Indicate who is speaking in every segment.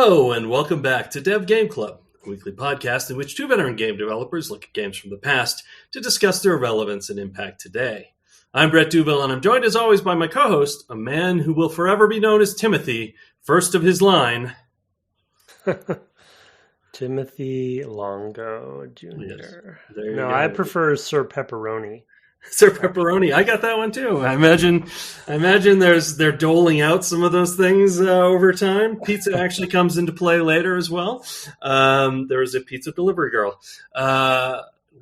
Speaker 1: Hello, and welcome back to Dev Game Club, a weekly podcast in which two veteran game developers look at games from the past to discuss their relevance and impact today. I'm Brett Duville, and I'm joined as always by my co-host, a man who will forever be known as Timothy, first of his line.
Speaker 2: Timothy Longo Jr.
Speaker 1: Yes,
Speaker 2: no, I prefer Sir Pepperoni.
Speaker 1: Sir Pepperoni, I got that one too. I imagine they're doling out some of those things over time. Pizza actually comes into play later as well. There is a pizza delivery girl.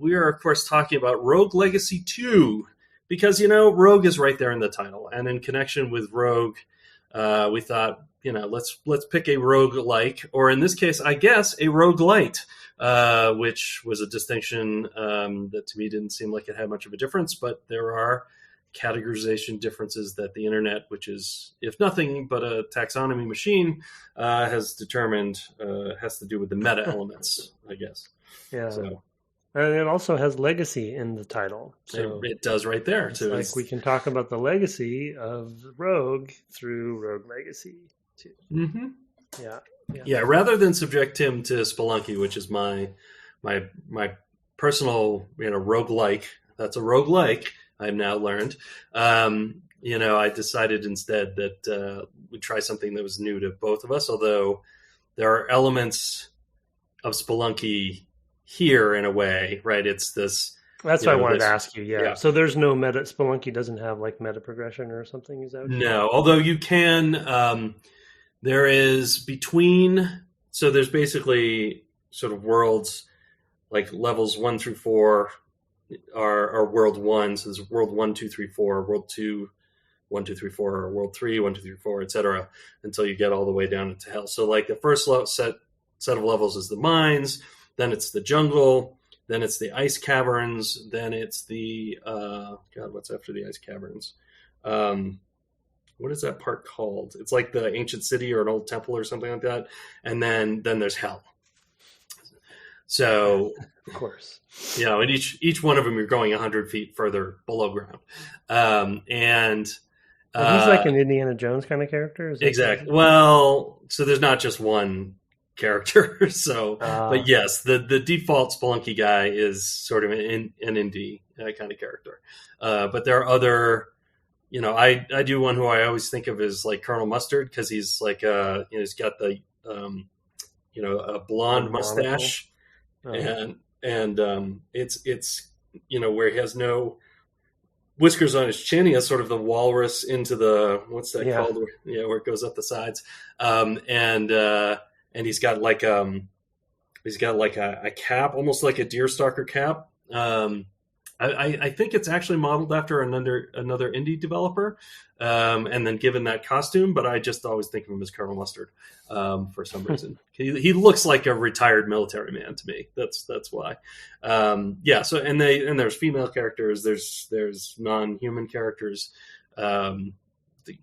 Speaker 1: We are, of course, talking about Rogue Legacy 2 because, Rogue is right there in the title. And in connection with Rogue, we thought, let's pick a rogue-like, or in this case, I guess, a roguelite. Which was a distinction that to me didn't seem like it had much of a difference, but there are categorization differences that the internet, which is, if nothing but a taxonomy machine, has determined has to do with the meta elements, I guess.
Speaker 2: Yeah. So, and it also has legacy in the title. So
Speaker 1: it does right there.
Speaker 2: It's like we can talk about the legacy of Rogue through Rogue Legacy too.
Speaker 1: Mm-hmm.
Speaker 2: Yeah.
Speaker 1: Yeah, rather than subject him to Spelunky, which is my personal, roguelike. That's a roguelike, I've now learned. I decided instead that we'd try something that was new to both of us, although there are elements of Spelunky here in a way, right? It's this...
Speaker 2: That's what I wanted to ask you, yeah. So there's no meta... Spelunky doesn't have, meta progression or something? Is that
Speaker 1: no, although you can... there is there's basically sort of worlds, like levels 1 through 4 are world 1. So there's world 1, 2, 3, 4, world 2, 1, 2, 3, 4, or world 3, 1, 2, 3, 4, etc. until you get all the way down into hell. So the first set of levels is the mines, then it's the jungle, then it's the ice caverns, then it's the, what's after the ice caverns? What is that part called? It's like the ancient city or an old temple or something like that. And then there's hell. So,
Speaker 2: of course,
Speaker 1: and each one of them, you're going 100 feet further below ground.
Speaker 2: He's like an Indiana Jones kind of character.
Speaker 1: Exactly. Well, so there's not just one character. So, but yes, the default Spelunky guy is sort of an indie kind of character. But there are other. I do one who I always think of as like Colonel Mustard because he's like he's got the a blonde mustache and it's where he has no whiskers on his chin. He has sort of the walrus into the what's that called? Where it goes up the sides. And he's got like a cap, almost like a deerstalker cap. I think it's actually modeled after another indie developer, and then given that costume. But I just always think of him as Colonel Mustard for some reason. He looks like a retired military man to me. That's why. So and there's female characters. There's non-human characters.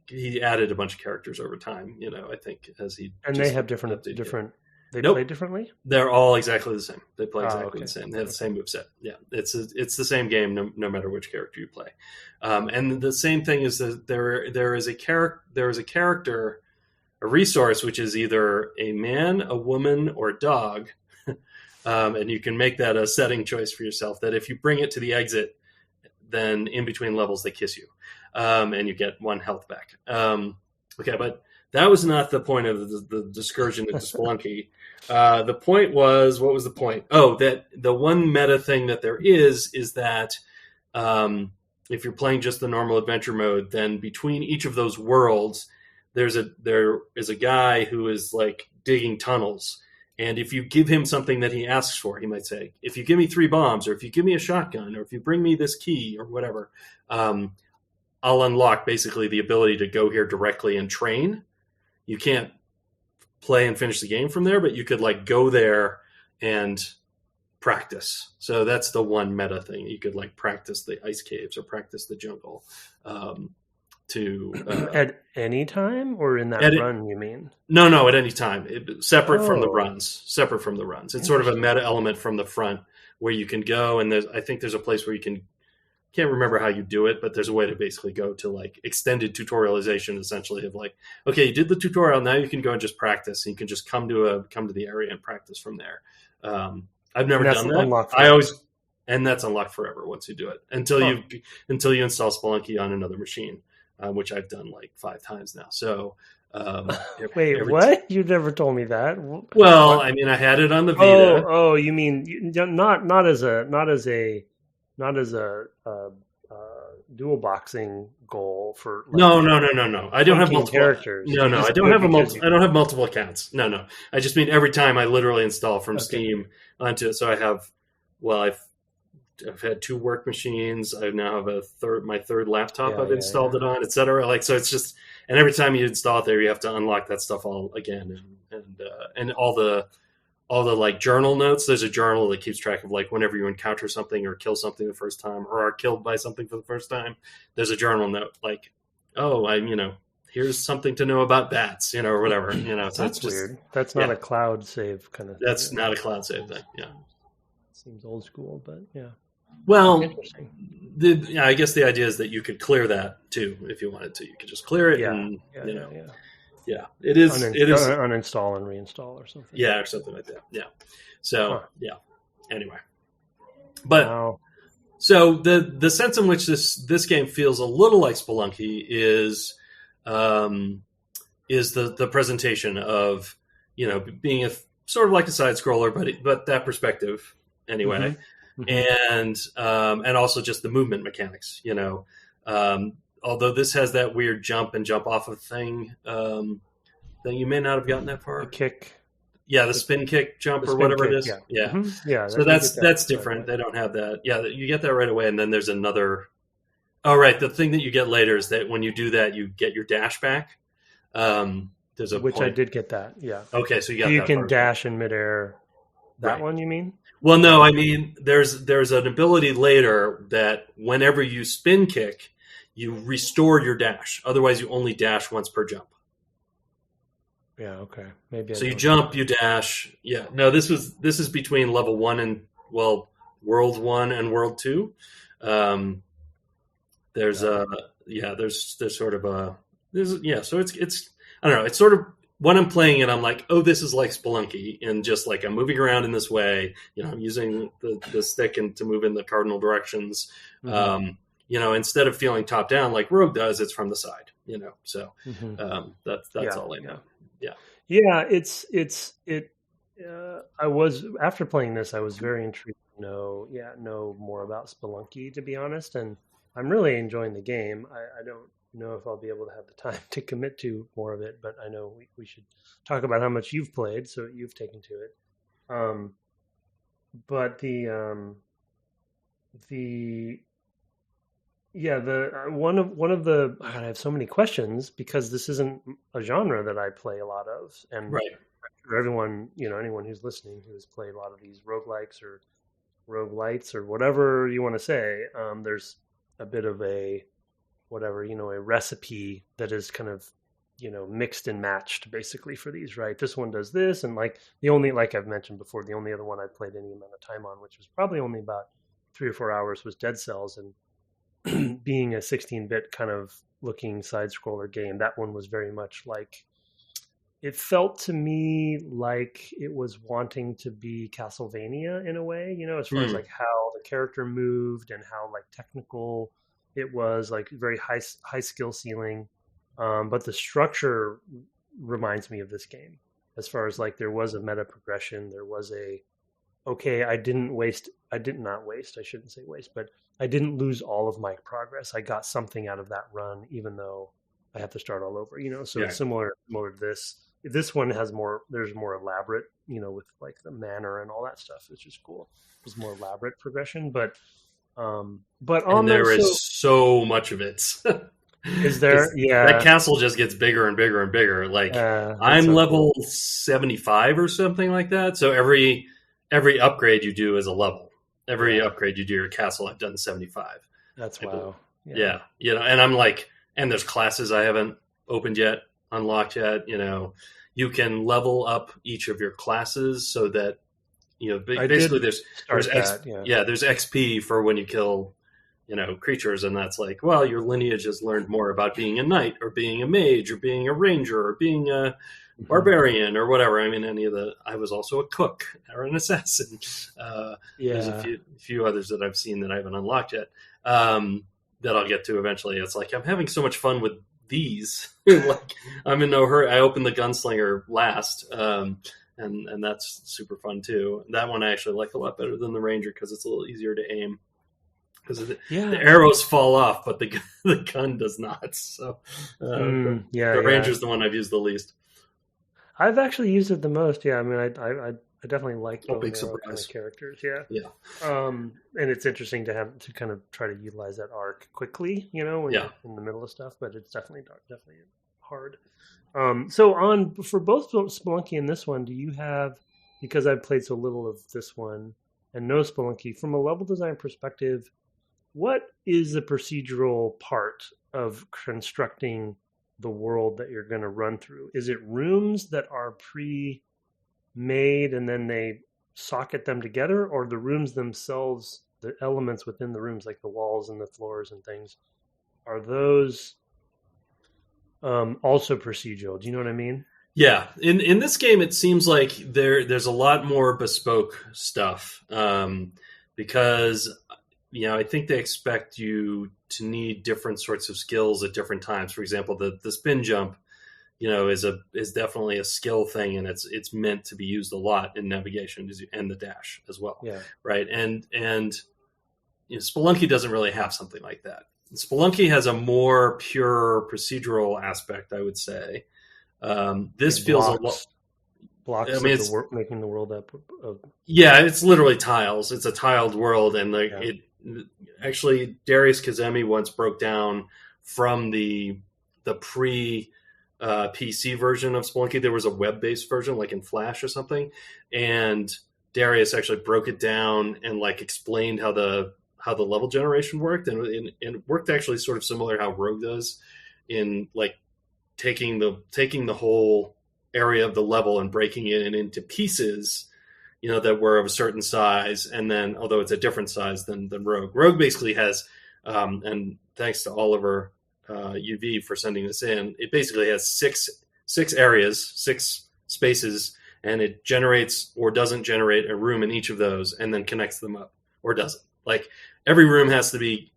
Speaker 1: He added a bunch of characters over time. I think as he
Speaker 2: they have different. They play differently?
Speaker 1: They're all exactly the same. They play exactly the same. They have the same moveset. Yeah, it's the same game no matter which character you play. And the same thing is that there is a character, a resource, which is either a man, a woman, or a dog. And you can make that a setting choice for yourself, that if you bring it to the exit, then in between levels they kiss you. And you get 1 health back. But that was not the point of the discursion into Spelunky. The point was, what was the point? Oh, that the one meta thing that there is that if you're playing just the normal adventure mode, then between each of those worlds, there is a guy who is like digging tunnels. And if you give him something that he asks for, he might say, if you give me 3 bombs, or if you give me a shotgun, or if you bring me this key or whatever, I'll unlock basically the ability to go here directly and train. You can't play and finish the game from there, but you could go there and practice. So that's the one meta thing. You could practice the ice caves or practice the jungle
Speaker 2: at any time, or in that run, you mean?
Speaker 1: No, at any time. Separate from the runs. It's sort of a meta element from the front where you can go, and I think there's a place where you can can't remember how you do it, but there's a way to basically go to like extended tutorialization, essentially, of like, okay, you did the tutorial, now you can go and just practice, and you can just come to the area and practice from there. I've never done that. And that's unlocked forever once you do it, until you install Spelunky on another machine, which I've done like 5 times now. So
Speaker 2: wait, what? You never told me that.
Speaker 1: Well, I mean, I had it on the Vita.
Speaker 2: Oh, you mean not as a dual boxing goal for like,
Speaker 1: no. I don't have multiple
Speaker 2: characters.
Speaker 1: No, I don't have multiple accounts. No. I just mean every time I literally install from Steam onto it. So I have, I've had 2 work machines. I now have my third laptop I've installed it on, etc. Like, so it's just, and every time you install it there, you have to unlock that stuff all again, and all the like journal notes. There's a journal that keeps track of like whenever you encounter something or kill something the first time, or are killed by something for the first time. There's a journal note like, here's something to know about bats, or whatever. So
Speaker 2: that's just weird. That's not a cloud save kind of thing.
Speaker 1: That's not a cloud save thing. Yeah.
Speaker 2: Seems old school, but yeah.
Speaker 1: Well, I guess the idea is that you could clear that too if you wanted to. You could just clear it, and it is
Speaker 2: uninstall and reinstall or something.
Speaker 1: Yeah, or something like that. Yeah. So Anyway, but so the sense in which this game feels a little like Spelunky is the presentation of being a sort of like a side scroller, but that perspective anyway. Mm-hmm. And also just the movement mechanics, although this has that weird jump and jump off of thing, that you may not have gotten that far.
Speaker 2: The kick.
Speaker 1: Yeah. The spin kick jump or whatever it is. Yeah.
Speaker 2: Mm-hmm. Yeah.
Speaker 1: So that's different. Right. They don't have that. Yeah. You get that right away. And then there's another, right. The thing that you get later is that when you do that, you get your dash back. There's a
Speaker 2: Which point. I did get that. Yeah.
Speaker 1: Okay. So you
Speaker 2: can dash in midair. That one, you mean?
Speaker 1: Well, no, I mean, there's an ability later that whenever you spin kick, you restore your dash. Otherwise, you only dash once per jump.
Speaker 2: Yeah, okay. Maybe.
Speaker 1: So you jump, you dash. Yeah. No, this is between level 1 and world 1 and world 2. There's sort of a so it's I don't know, it's sort of when I'm playing it, I'm like, oh, this is like Spelunky, and just like I'm moving around in this way. I'm using the stick and to move in the cardinal directions. Mm-hmm. Instead of feeling top down like Rogue does, it's from the side. So that's all I know.
Speaker 2: Yeah. I was, after playing this, I was very intrigued to know more about Spelunky, to be honest, and I'm really enjoying the game. I don't know if I'll be able to have the time to commit to more of it, but I know we should talk about how much you've played, so you've taken to it. But one of the I have so many questions because this isn't a genre that I play a lot of, and
Speaker 1: right.
Speaker 2: For everyone, anyone who's listening who has played a lot of these roguelikes or roguelites or whatever you want to say, there's a bit of a recipe that is kind of, mixed and matched basically for these, right? This one does this. And like I've mentioned before, the only other one I played any amount of time on, which was probably only about 3 or 4 hours, was Dead Cells. And being a 16-bit kind of looking side scroller game, that one was very much like, it felt to me like it was wanting to be Castlevania in a way, as far as like how the character moved and how like technical it was, like very high skill ceiling. But the structure reminds me of this game as far as like there was a meta progression. There was I didn't lose all of my progress. I got something out of that run, even though I have to start all over, So it's similar to this. This one has there's more elaborate, with like the manner and all that stuff, which is cool. There's more elaborate progression, but
Speaker 1: there is so much of it.
Speaker 2: Is there? Yeah,
Speaker 1: that castle just gets bigger and bigger and bigger. Like I'm level 75 or something like that. So every upgrade you do is a level. Every upgrade you do your castle, I've done 75.
Speaker 2: That's wow.
Speaker 1: Yeah. And I'm like, and there's classes I haven't opened yet, unlocked yet. You can level up each of your classes so that basically there's XP for when you kill creatures, and that's like, well, your lineage has learned more about being a knight or being a mage or being a ranger or being a barbarian or whatever. I mean, I was also a cook or an assassin. There's a few others that I've seen that I haven't unlocked yet, that I'll get to eventually. It's like, I'm having so much fun with these. Like, I'm in no hurry. I opened the gunslinger last, and that's super fun too. That one I actually like a lot better than the ranger because it's a little easier to aim. Because the arrows fall off, but the gun does not. So the ranger's the one I've used the least.
Speaker 2: I've actually used it the most. Yeah, I mean, I definitely like
Speaker 1: bow and
Speaker 2: arrow kind of characters. Yeah.
Speaker 1: And
Speaker 2: it's interesting to have to kind of try to utilize that arc quickly, when you're in the middle of stuff. But it's definitely hard. So for both Spelunky and this one, do you have, because I've played so little of this one and no Spelunky, from a level design perspective, what is the procedural part of constructing the world that you're going to run through? Is it rooms that are pre-made and then they socket them together, or the rooms themselves, the elements within the rooms, like the walls and the floors and things, are those also procedural? Do you know what I mean?
Speaker 1: Yeah. In this game, it seems like there's a lot more bespoke stuff, because I think they expect you to need different sorts of skills at different times. For example, the spin jump, is definitely a skill thing, and it's meant to be used a lot in navigation, and the dash as well.
Speaker 2: Yeah.
Speaker 1: Right. And Spelunky doesn't really have something like that. Spelunky has a more pure procedural aspect, I would say. This feels a lot.
Speaker 2: Blocks. I mean, it's making the world up.
Speaker 1: Yeah, it's literally tiles. It's a tiled world, and it. Actually, Darius Kazemi once broke down from the pre PC version of Spelunky. There was a web-based version, like in Flash or something, and Darius actually broke it down and explained how the level generation worked, and it worked actually sort of similar how Rogue does, in taking the whole area of the level and breaking it into pieces, that were of a certain size, and then, although it's a different size than Rogue. Rogue basically has, and thanks to Oliver UV for sending this in, it basically has six areas, 6 spaces, and it generates or doesn't generate a room in each of those, and then connects them up, or doesn't. Every room has to be,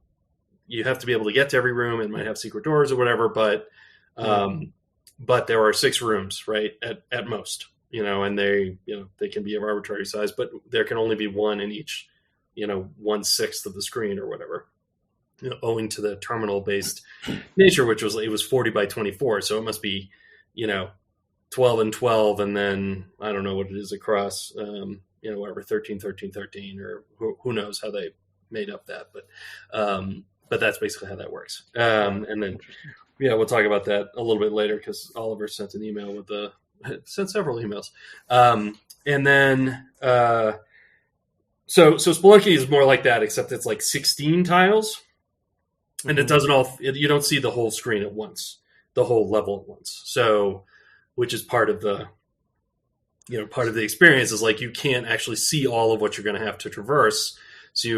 Speaker 1: you have to be able to get to every room. It might have secret doors or whatever, but there are 6 rooms, right, at most. And they can be of arbitrary size, but there can only be one in each, 1/6 of the screen or whatever, owing to the terminal based nature, which it was 40 by 24. So it must be, 12 and 12. And then I don't know what it is across, whatever, 13, 13, 13, or who knows how they made up that. But that's basically how that works. And then, we'll talk about that a little bit later, because Oliver sent an email sent several emails. And then, so Spelunky is more like that, except it's 16 tiles, and it doesn't you don't see the whole screen at once, the whole level at once. So, which is part of the experience, is you can't actually see all of what you're going to have to traverse. So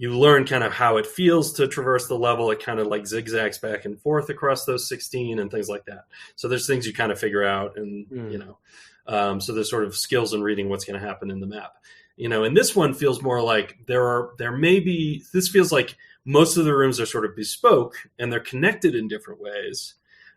Speaker 1: you learn kind of how it feels to traverse the level. It kind of zigzags back and forth across those 16 and things like that. So there's things you kind of figure out, and, so there's sort of skills in reading what's going to happen in the map. And this one feels more like this feels like most of the rooms are sort of bespoke, and they're connected in different ways.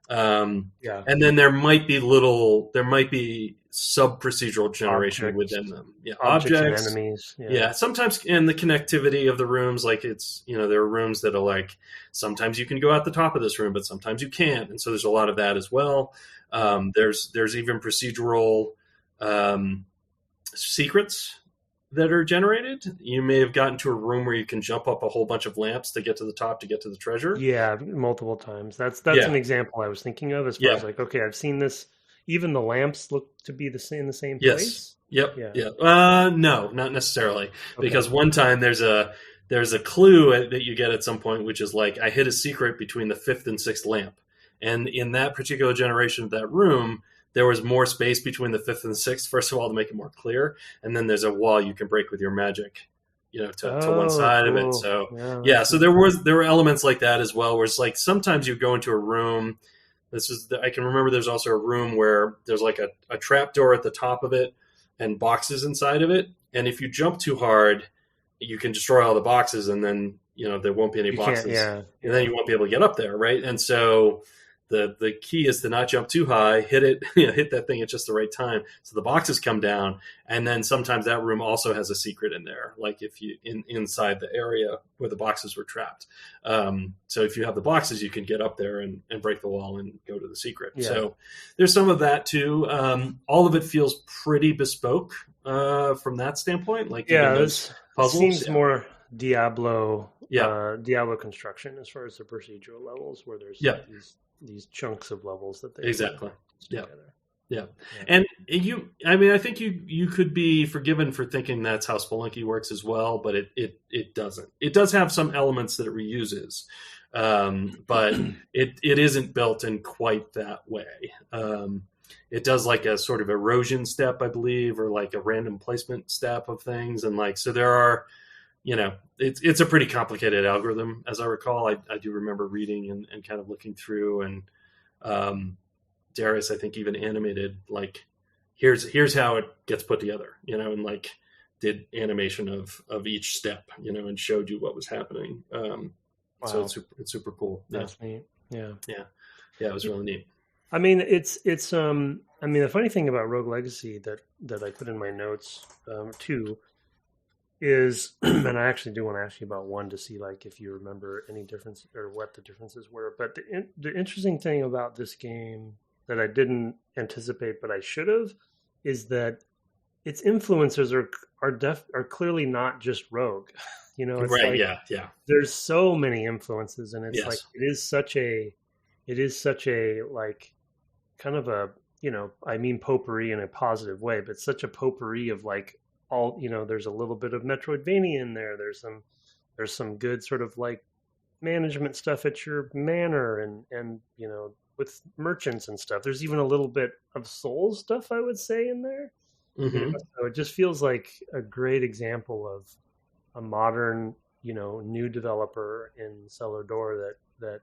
Speaker 1: And then there might be sub-procedural generation within them. Yeah, objects
Speaker 2: and enemies.
Speaker 1: Yeah, sometimes, and the connectivity of the rooms, there are rooms that are sometimes you can go out the top of this room, but sometimes you can't, and so there's a lot of that as well. There's even procedural secrets that are generated. You may have gotten to a room where you can jump up a whole bunch of lamps to get to the top to get to the treasure.
Speaker 2: Yeah, multiple times. That's an example I was thinking of, as far as okay, I've seen this. Even the lamps look to be in the same place.
Speaker 1: Yep. Yeah. No, not necessarily, because one time there's a clue that you get at some point, which is I hid a secret between the 5th and 6th lamp, and in that particular generation of that room, there was more space between the 5th and 6th. First of all, to make it more clear, and then there's a wall you can break with your magic to one side of it.
Speaker 2: Cool.
Speaker 1: So
Speaker 2: Yeah,
Speaker 1: so there were elements like that as well, where it's like sometimes you go into a room. I can remember there's also a room where there's like a trap door at the top of it and boxes inside of it. And if you jump too hard, you can destroy all the boxes, and then there won't be any boxes, and then you won't be able to get up there, right? And so the key is to not jump too high, hit it, hit that thing at just the right time, so the boxes come down. And then sometimes that room also has a secret in there, like if you inside the area where the boxes were trapped. So if you have the boxes, you can get up there and break the wall and go to the secret. Yeah. So there's some of that too. All of it feels pretty bespoke from that standpoint. Like
Speaker 2: those puzzles seems more Diablo construction as far as the procedural levels, where there's these chunks of levels that they
Speaker 1: exactly together. Yeah. And I think you could be forgiven for thinking that's how Spelunky works as well, but it doesn't. It does have some elements that it reuses, but it isn't built in quite that way. It does like a sort of erosion step, I believe, or like a random placement step of things, and so there are. It's a pretty complicated algorithm, as I recall. I do remember reading and kind of looking through, and Darius, I think, even animated like here's how it gets put together, and like did animation of each step, and showed you what was happening. Wow. So it's super cool.
Speaker 2: That's neat. Yeah.
Speaker 1: It was really neat.
Speaker 2: I mean, it's the funny thing about Rogue Legacy that I put in my notes too is, and I actually do want to ask you about one to see like if you remember any difference or what the differences were. But the interesting thing about this game that I didn't anticipate, but I should have, is that its influences are clearly not just Rogue. It's
Speaker 1: right?
Speaker 2: Like, there's so many influences, and it's like it is such a like kind of a I mean potpourri in a positive way, but such a potpourri of like. All there's a little bit of Metroidvania in there. There's some good sort of like management stuff at your manor and with merchants and stuff. There's even a little bit of Souls stuff, I would say, in there.
Speaker 1: Mm-hmm.
Speaker 2: So it just feels like a great example of a modern new developer in Cellar Door that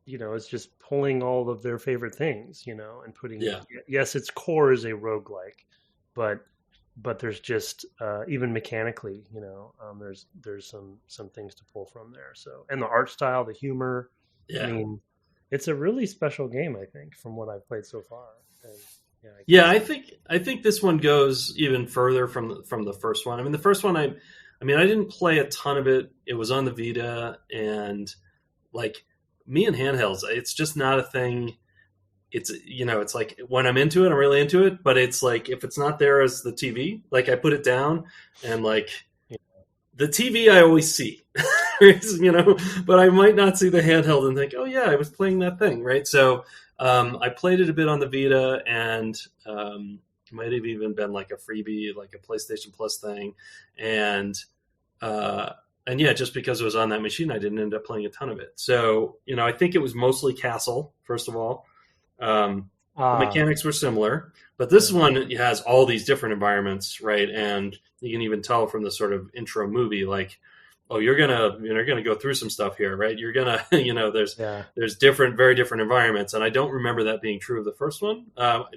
Speaker 2: is just pulling all of their favorite things and putting yes, its core is a roguelike, but there's just even mechanically, there's some things to pull from there. So, and the art style, the humor, I mean, it's a really special game, I think, from what I've played so far. And,
Speaker 1: I think this one goes even further from the first one. I mean, the first one, I didn't play a ton of it. It was on the Vita, and like me and handhelds, it's just not a thing. It's it's like when I'm into it, I'm really into it. But it's like if it's not there as the TV, like I put it down, and like the TV I always see, but I might not see the handheld and think, oh yeah, I was playing that thing, right? So I played it a bit on the Vita, and might have even been like a freebie, like a PlayStation Plus thing, and just because it was on that machine, I didn't end up playing a ton of it. So I think it was mostly Castle, first of all. The mechanics were similar, but this one has all these different environments, right? And you can even tell from the sort of intro movie, like, oh, you're gonna go through some stuff here, right? You're gonna, there's very different environments, and I don't remember that being true of the first one.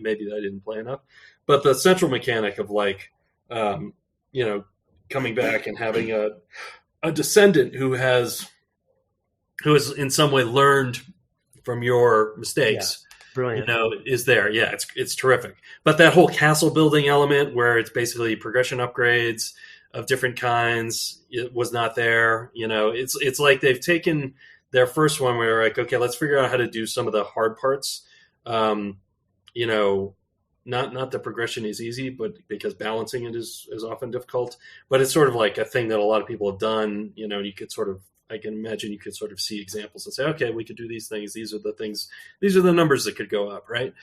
Speaker 1: Maybe I didn't play enough, but the central mechanic of like, coming back and having a descendant who has in some way learned from your mistakes.
Speaker 2: Brilliant.
Speaker 1: Is there. Yeah, it's terrific. But that whole castle building element where it's basically progression upgrades of different kinds, it was not there. It's like they've taken their first one where like, okay, let's figure out how to do some of the hard parts. Not the progression is easy, but because balancing it is often difficult. But it's sort of like a thing that a lot of people have done. You could sort of, I can imagine you could sort of see examples and say, okay, we could do these things. These are the things. These are the numbers that could go up, right?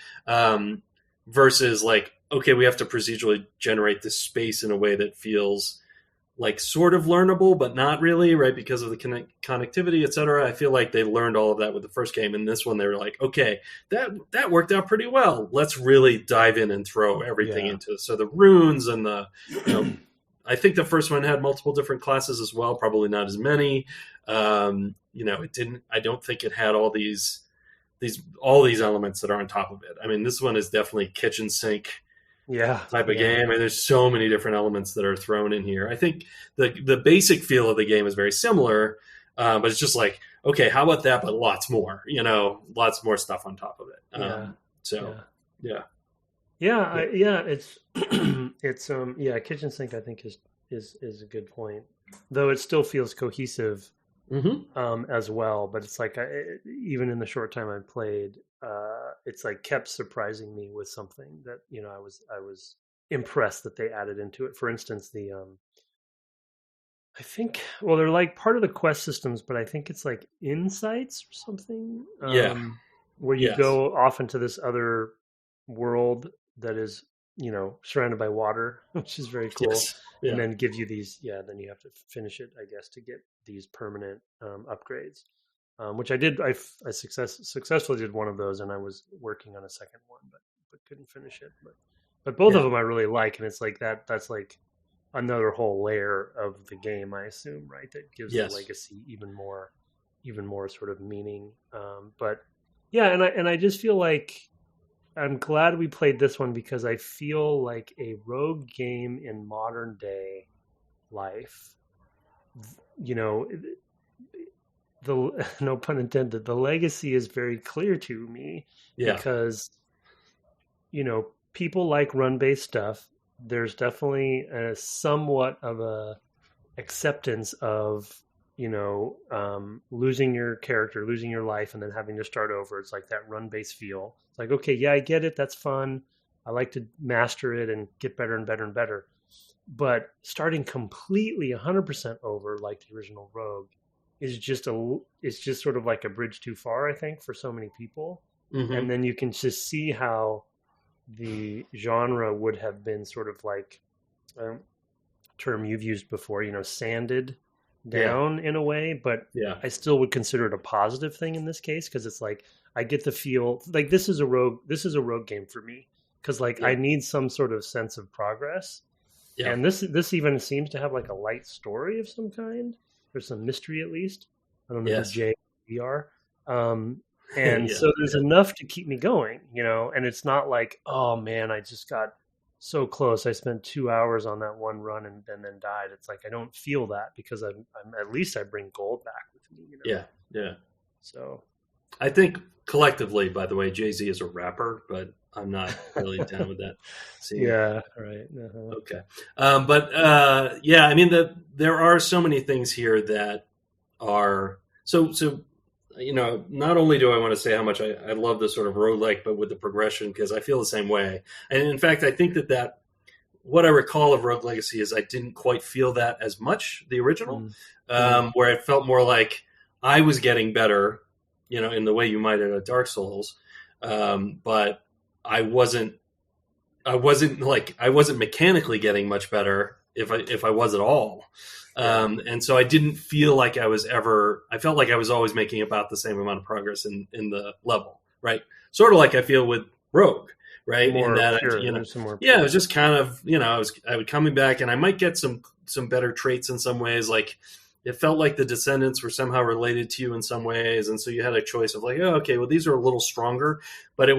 Speaker 1: Versus like, okay, we have to procedurally generate this space in a way that feels like sort of learnable, but not really, right? Because of the connectivity, et cetera. I feel like they learned all of that with the first game. And this one, they were like, okay, that worked out pretty well. Let's really dive in and throw everything into it. So the runes and the I think the first one had multiple different classes as well, probably not as many. It didn't. I don't think it had all these elements that are on top of it. I mean, this one is definitely kitchen sink type of game. I mean, there's so many different elements that are thrown in here. I think the basic feel of the game is very similar, but it's just like, okay, how about that, but lots more, lots more stuff on top of it.
Speaker 2: It's it's kitchen sink, I think is a good point, though it still feels cohesive as well. But it's like, even in the short time I played, it's like kept surprising me with something that, I was impressed that they added into it. For instance, I think, well, they're like part of the quest systems, but I think it's like insights or something. Where you go off into this other world that is, surrounded by water, which is very cool. Yes. Yeah. And then give you these, then you have to finish it, I guess, to get these permanent upgrades, which I did. I successfully did one of those, and I was working on a second one, but couldn't finish it. But both of them I really like, and it's like that's like another whole layer of the game, I assume, right? That gives the legacy even more sort of meaning. And I just feel like I'm glad we played this one, because I feel like a rogue game in modern day life, no pun intended, the legacy is very clear to me, because, people like run-based stuff. There's definitely a somewhat of a acceptance of, losing your character, losing your life, and then having to start over. It's like that run-based feel. It's like, okay, I get it. That's fun. I like to master it and get better and better and better. But starting completely 100% over, like the original Rogue, is just sort of like a bridge too far, I think, for so many people. Mm-hmm. And then you can just see how the genre would have been sort of like term you've used before, sanded down in a way, but I still would consider it a positive thing in this case, because it's like I get the feel like this is a rogue game for me, because I need some sort of sense of progress. And this even seems to have like a light story of some kind. There's some mystery, at least. I don't know who JR. And so there's enough to keep me going, and it's not like, oh man, I just got so close. I spent 2 hours on that one run and then died. It's like, I don't feel that, because I'm at least I bring gold back with me,
Speaker 1: Yeah.
Speaker 2: So
Speaker 1: I think collectively, by the way, Jay-Z is a rapper, but I'm not really down with that.
Speaker 2: Yeah, right. Uh-huh.
Speaker 1: Okay. I mean, there are so many things here that are so not only do I want to say how much I love this sort of roguelike, but with the progression, because I feel the same way. And in fact, I think that what I recall of Rogue Legacy is I didn't quite feel that as much, the original, where it felt more like I was getting better, in the way you might at a Dark Souls. But I wasn't mechanically getting much better if I was at all. And so I didn't feel like I felt like I was always making about the same amount of progress in the level, right? Sort of like I feel with Rogue, right?
Speaker 2: More
Speaker 1: in that,
Speaker 2: pure,
Speaker 1: it was just kind of, I would coming back, and I might get some better traits in some ways. Like it felt like the descendants were somehow related to you in some ways. And so you had a choice of like, oh, okay, well, these are a little stronger, but it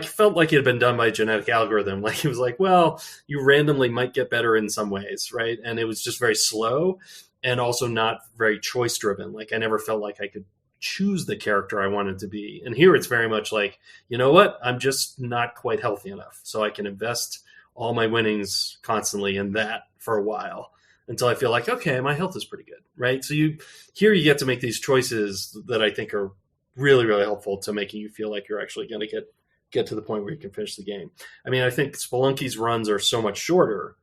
Speaker 1: felt like it had been done by a genetic algorithm. Like it was like, well, you randomly might get better in some ways, right? And it was just very slow and also not very choice driven. Like I never felt like I could choose the character I wanted to be. And here it's very much like, you know what? I'm just not quite healthy enough, so I can invest all my winnings constantly in that for a while until I feel like, okay, my health is pretty good, right? So you get to make these choices that I think are really, really helpful to making you feel like you're actually going to get to the point where you can finish the game. I mean, I think Spelunky's runs are so much shorter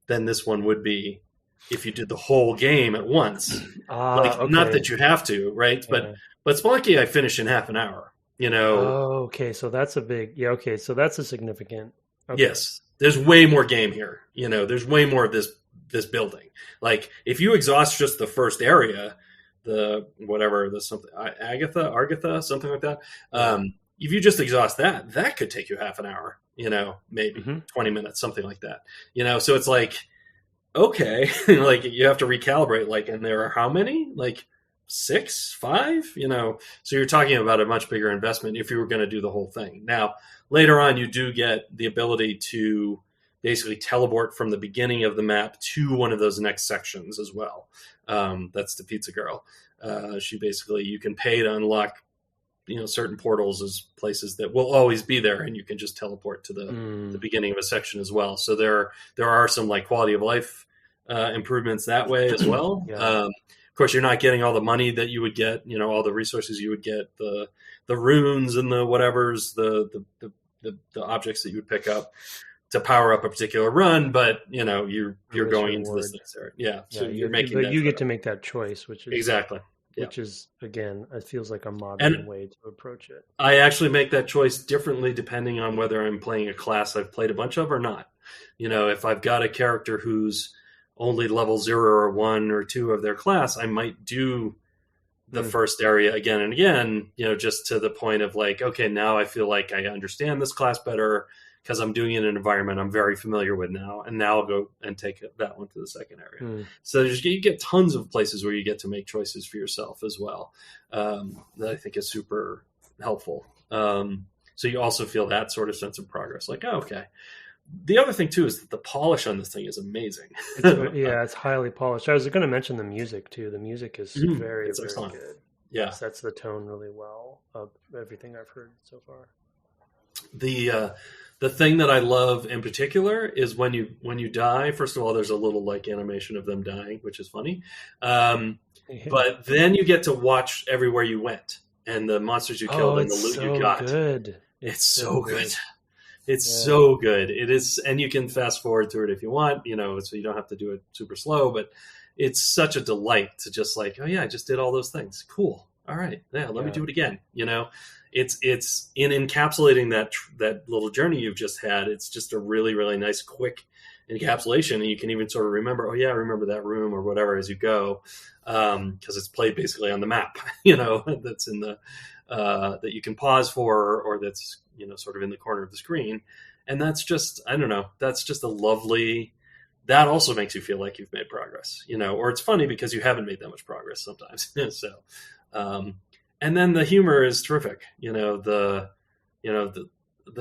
Speaker 1: than this one would be if you did the whole game at once. Okay. Not that you have to, right? Yeah. But Spelunky I finished in half an hour,
Speaker 2: Oh, okay. So that's okay. So that's a significant. Okay.
Speaker 1: Yes. There's way more game here. There's way more of this building. Like if you exhaust just the first area, Agatha, something like that. if you just exhaust that, that could take you half an hour, maybe
Speaker 2: Mm-hmm.
Speaker 1: 20 minutes, something like that. So it's like, okay, like you have to recalibrate, like, and there are how many? Like 6, 5, so you're talking about a much bigger investment if you were going to do the whole thing. Now, later on, you do get the ability to basically teleport from the beginning of the map to one of those next sections as well. That's the pizza girl. You can pay to unlock, certain portals as places that will always be there, and you can just teleport to the beginning of a section as well. So there are some like quality of life improvements that way as well.
Speaker 2: Yeah.
Speaker 1: Of course, you're not getting all the money that you would get, all the resources you would get, the runes and the whatevers, the objects that you would pick up to power up a particular run, but you're going into this next area. Yeah. So you're making
Speaker 2: but you get to make that choice, which is
Speaker 1: exactly. Yeah.
Speaker 2: Which is, again, it feels like a modern way to approach it.
Speaker 1: I actually make that choice differently depending on whether I'm playing a class I've played a bunch of or not. If I've got a character who's only level 0 or 1 or 2 of their class, I might do the first area again and again, just to the point of like, okay, now I feel like I understand this class better because I'm doing it in an environment I'm very familiar with now, and now I'll go and take that one to the second area. So you get tons of places where you get to make choices for yourself as well, that I think is super helpful. So you also feel that sort of sense of progress, like, oh, okay. The other thing too is that the polish on this thing is amazing.
Speaker 2: It's highly polished. I was going to mention the music too. The music is very
Speaker 1: excellent.
Speaker 2: Good.
Speaker 1: Yeah,
Speaker 2: it sets the tone really well of everything I've heard so far.
Speaker 1: The thing that I love in particular is when you die. First of all, there's a little like animation of them dying, which is funny. But then you get to watch everywhere you went and the monsters you killed and the loot you got.
Speaker 2: Good.
Speaker 1: It's so good. It's so good. It is, and you can fast forward through it if you want, so you don't have to do it super slow. But it's such a delight to just like, oh yeah, I just did all those things. Cool. All right, let me do it again. It's in encapsulating that little journey you've just had. It's just a really, really nice, quick encapsulation, and you can even sort of remember, oh yeah, I remember that room or whatever as you go, because it's played basically on the map, that's in the that you can pause for, or that's sort of in the corner of the screen, and that's just, I don't know, that's just a lovely. That also makes you feel like you've made progress, or it's funny because you haven't made that much progress sometimes. So. And then the humor is terrific. The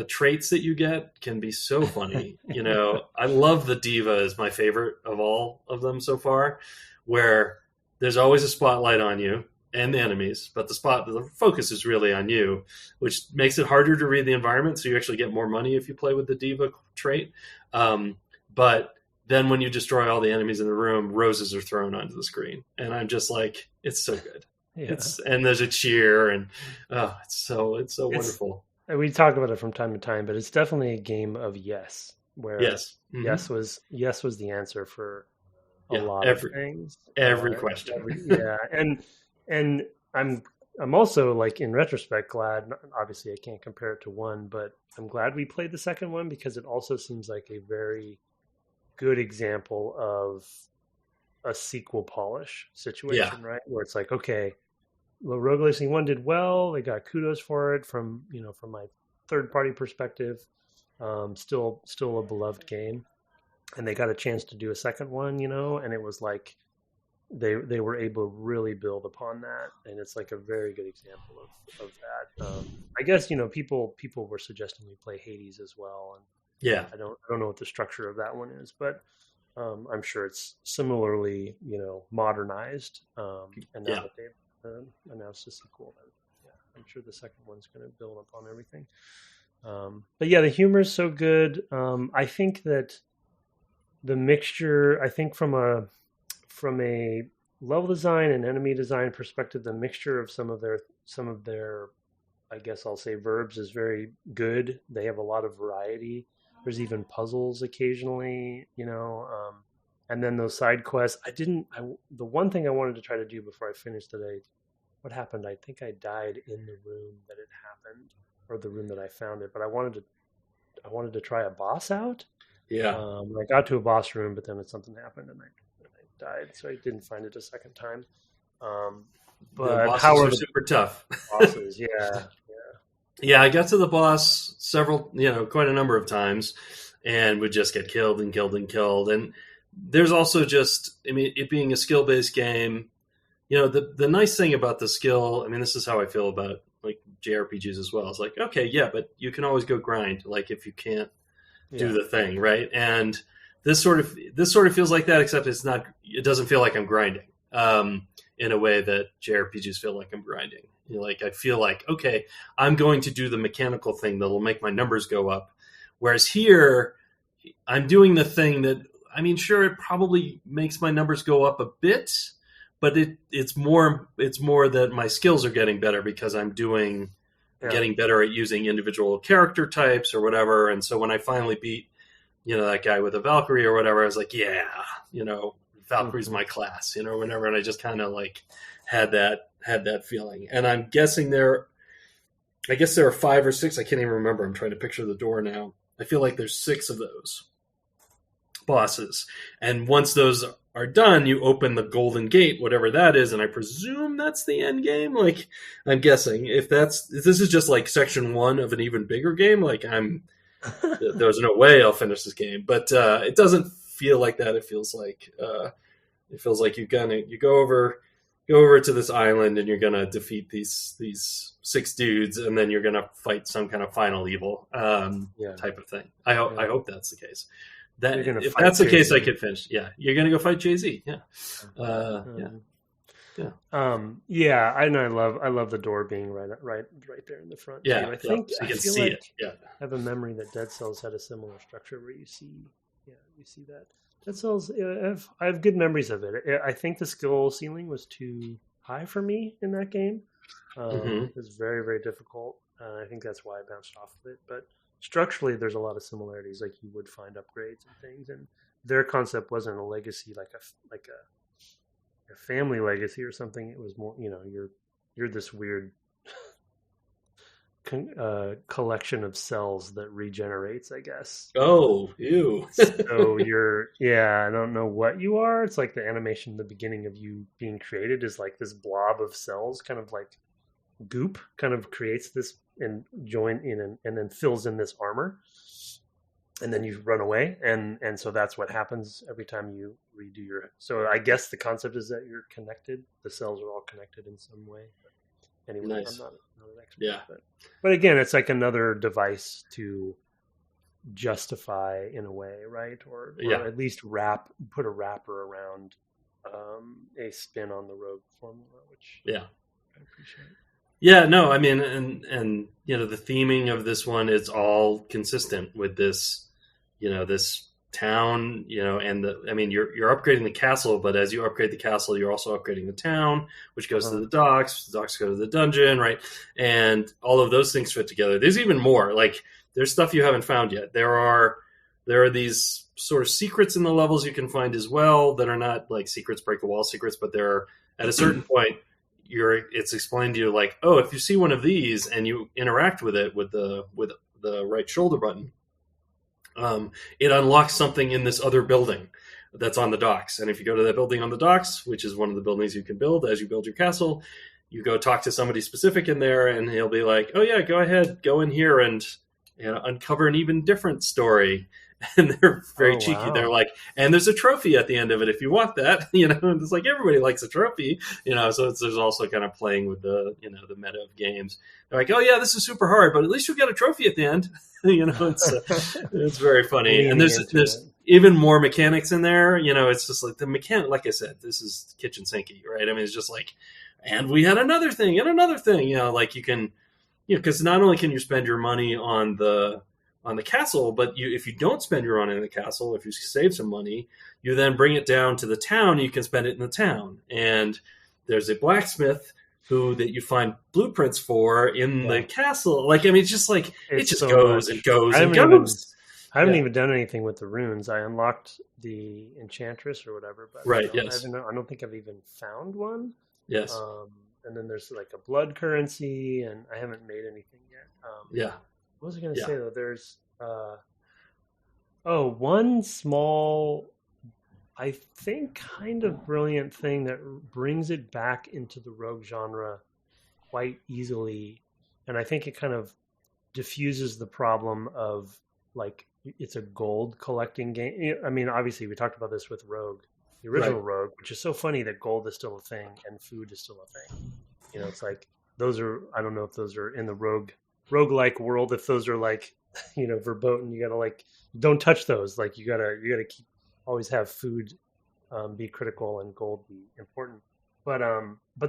Speaker 1: traits that you get can be so funny. I love the diva is my favorite of all of them so far, where there's always a spotlight on you and the enemies, but the focus is really on you, which makes it harder to read the environment. So you actually get more money if you play with the diva trait. But then when you destroy all the enemies in the room, roses are thrown onto the screen, and I'm just like, it's so good. Yeah. And there's a cheer, and it's so wonderful.
Speaker 2: We talk about it from time to time, but it's definitely a game of yes, where yes was the answer for a lot of things,
Speaker 1: every question.
Speaker 2: And I'm also, like, in retrospect, glad. Obviously, I can't compare it to one, but I'm glad we played the second one because it also seems like a very good example of a sequel polish situation, right? Where it's like, okay, Rogue Legacy 1 did well. They got kudos for it from my third party perspective. Still a beloved game. And they got a chance to do a second one, and it was like they were able to really build upon that. And it's like a very good example of that. I guess, people were suggesting we play Hades as well. And I don't know what the structure of that one is, but I'm sure it's similarly, modernized. And now that they've announced a sequel, then I'm sure the second one's going to build upon everything. But yeah, the humor is so good. I think that the mixture, from a level design and enemy design perspective, the mixture of some of their, I guess I'll say, verbs is very good. They have a lot of variety. There's even puzzles occasionally, and then those side quests. The one thing I wanted to try to do before I finished today, what happened? I think I died in the room that it happened, or the room that I found it. But I wanted to try a boss out.
Speaker 1: Yeah.
Speaker 2: I got to a boss room, but then something happened and I died, so I didn't find it a second time. But
Speaker 1: the bosses are super tough.
Speaker 2: Bosses, yeah.
Speaker 1: Yeah, I got to the boss quite a number of times, and would just get killed and killed and killed. And there's also just, I mean, it being a skill based game. The nice thing about the skill, I mean, this is how I feel about like JRPGs as well. It's like, okay, yeah, but you can always go grind. Like if you can't do the thing, right? And this sort of feels like that, except it's not. It doesn't feel like I'm grinding in a way that JRPGs feel like I'm grinding. Like I feel like, okay, I'm going to do the mechanical thing that'll make my numbers go up. Whereas here, I'm doing the thing that, I mean, sure, it probably makes my numbers go up a bit, but it's more that my skills are getting better because I'm getting better at using individual character types or whatever. And so when I finally beat, that guy with a Valkyrie or whatever, I was like, yeah, Valkyrie's my class, whatever. And I just kind of like had that feeling. And I'm guessing there are 5 or 6. I can't even remember. I'm trying to picture the door now. I feel like there's 6 of those bosses. And once those are done, you open the golden gate, whatever that is, and I presume that's the end game. Like, I'm guessing if this is just like section 1 of an even bigger game, like there's no way I'll finish this game. But it doesn't feel like that. It feels like you go over to this island and you're gonna defeat these 6 dudes, and then you're gonna fight some kind of final evil type of thing. I hope that's the case. If that's the case, I could finish. Yeah, you're gonna go fight Jay-Z. Yeah,
Speaker 2: I know. I love the door being right there in the front.
Speaker 1: Yeah,
Speaker 2: I think
Speaker 1: so you can see it. Yeah,
Speaker 2: I have a memory that Dead Cells had a similar structure where you see that. Dead Cells, I have good memories of it. I think the skill ceiling was too high for me in that game. It was very, very difficult. I think that's why I bounced off of it. But structurally, there's a lot of similarities. Like you would find upgrades and things, and their concept wasn't a legacy like a family legacy or something. It was more, you're this weird collection of cells that regenerates, I guess.
Speaker 1: Oh, ew.
Speaker 2: So I don't know what you are. It's like the animation in the beginning of you being created is like this blob of cells, kind of like goop, kind of creates this and join in and then fills in this armor. And then you run away. And so that's what happens every time you redo so I guess the concept is that you're connected. The cells are all connected in some way. But anyway, nice. I'm not an expert.
Speaker 1: Yeah.
Speaker 2: But again, it's like another device to justify in a way, right? Or at least put a wrapper around a spin on the rogue formula, which I appreciate.
Speaker 1: Yeah, no, I mean, and the theming of this one is all consistent with this, this town, and you're upgrading the castle, but as you upgrade the castle, you're also upgrading the town, which goes to the docks go to the dungeon, right? And all of those things fit together. There's even more, like there's stuff you haven't found yet. There are these sort of secrets in the levels you can find as well that are not like secrets, break the wall secrets, but they're at a certain point, it's explained to you like, oh, if you see one of these and you interact with it with the right shoulder button, it unlocks something in this other building that's on the docks. And if you go to that building on the docks, which is one of the buildings you can build as you build your castle, you go talk to somebody specific in there, and he'll be like, oh yeah, go ahead, go in here and uncover an even different story. And they're very cheeky. Wow. They're like, and there's a trophy at the end of it if you want that, and it's like everybody likes a trophy, so there's also kind of playing with the, the meta of games. They're like, oh yeah, this is super hard, but at least you get a trophy at the end. It's very funny. And there's even more mechanics in there. It's just like the mechanic, like I said, this is kitchen sinky, right? I mean, it's just like, and we had another thing and another thing, like you can, because not only can you spend your money on the castle, but if you don't spend your money in the castle, if you save some money, you then bring it down to the town. You can spend it in the town, and there's a blacksmith that you find blueprints for in the castle. Like, I mean, it's just like it just goes and goes and goes.
Speaker 2: I haven't even done anything with the runes. I unlocked the enchantress or whatever, but
Speaker 1: right,
Speaker 2: I don't think I've even found one.
Speaker 1: Yes.
Speaker 2: And then there's like a blood currency, and I haven't made anything yet. What was I going to say though? There's one small, I think, kind of brilliant thing that brings it back into the rogue genre quite easily, and I think it kind of diffuses the problem of like it's a gold collecting game. I mean, obviously we talked about this with Rogue, the original Rogue, which is so funny that gold is still a thing and food is still a thing. It's like those are, I don't know if those are in the roguelike world, if those are like, verboten, you gotta like, don't touch those. Like you gotta keep, always have food be critical and gold be important. But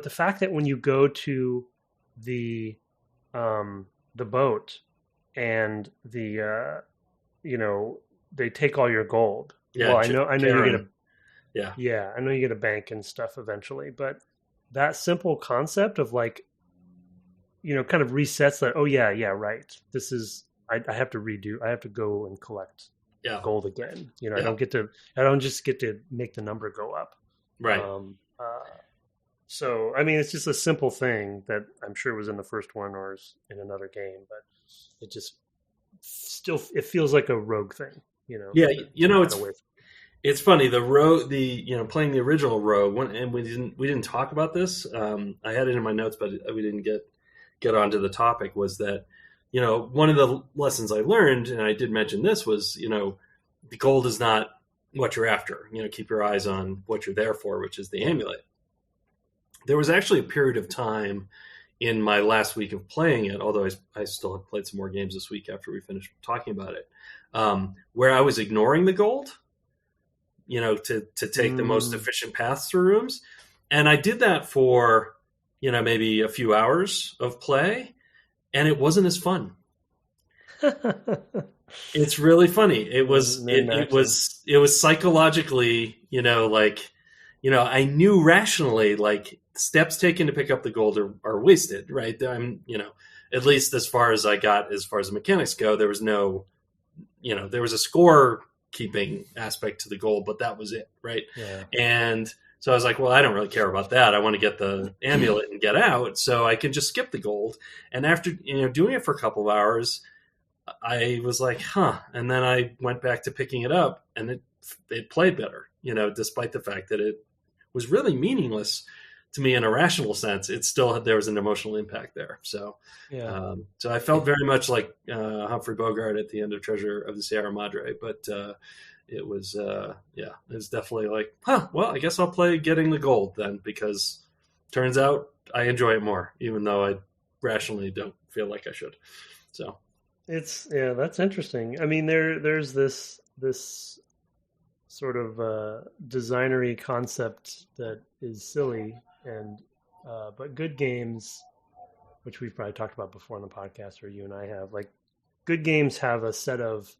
Speaker 2: the fact that when you go to the boat and they take all your gold.
Speaker 1: Yeah,
Speaker 2: well, I know you get I know you get a bank and stuff eventually, but that simple concept of like, kind of resets that. Oh yeah, right. This is, I have to go and collect gold again. I don't just get to make the number go up.
Speaker 1: Right.
Speaker 2: So, I mean, it's just a simple thing that I'm sure was in the first one or is in another game, but it just it feels like a Rogue thing,
Speaker 1: Yeah, it's funny. The Rogue, playing the original Rogue, and we didn't talk about this. I had it in my notes, but we didn't get onto the topic. Was that one of the lessons I learned, and I did mention this, was the gold is not what you're after. Keep your eyes on what you're there for, which is the amulet. There was actually a period of time in my last week of playing it, although I still have played some more games this week after we finished talking about it, where I was ignoring the gold, to take the most efficient paths through rooms. And I did that for, maybe a few hours of play, and it wasn't as fun. It's really funny. It was psychologically, I knew rationally, like, steps taken to pick up the gold are wasted, right? I'm, at least as far as the mechanics go, there was no, there was a score keeping aspect to the gold, but that was it, right?
Speaker 2: Yeah.
Speaker 1: And so I was like, well, I don't really care about that. I want to get the amulet and get out, so I can just skip the gold. And after, doing it for a couple of hours, I was like, and then I went back to picking it up, and it played better, despite the fact that it was really meaningless to me in a rational sense. It still there was an emotional impact there. So, so I felt very much like Humphrey Bogart at the end of Treasure of the Sierra Madre, but it was definitely like, well, I guess I'll play getting the gold then, because turns out I enjoy it more, even though I rationally don't feel like I should. So
Speaker 2: that's interesting. I mean, there's this sort of designery concept that is silly, and but good games, which we've probably talked about before on the podcast, or you and I have, like, good games have a set of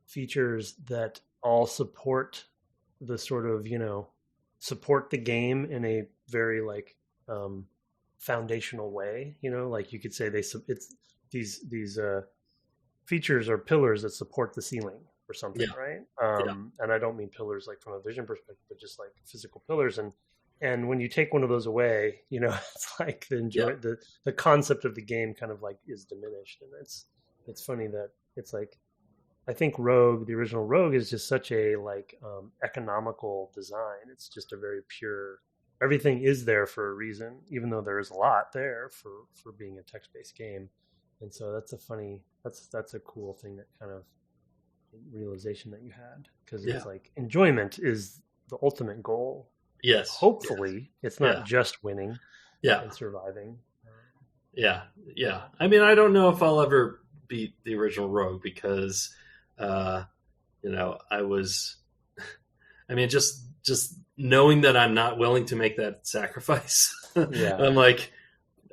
Speaker 2: features that all support the sort of, support the game in a very like foundational way. Like you could say it's these features or pillars that support the ceiling or something, right? And I don't mean pillars like from a vision perspective, but just like physical pillars. And when you take one of those away, it's like the concept of the game kind of like is diminished. And it's funny that it's like, I think Rogue, the original Rogue, is just such a like economical design. It's just a very pure, everything is there for a reason, even though there is a lot there for being a text-based game. And so that's a cool thing, that kind of realization that you had, because it's like enjoyment is the ultimate goal.
Speaker 1: Yes.
Speaker 2: Hopefully it's not just winning and surviving.
Speaker 1: Yeah. I mean, I don't know if I'll ever beat the original Rogue, because just knowing that I'm not willing to make that sacrifice. I'm like,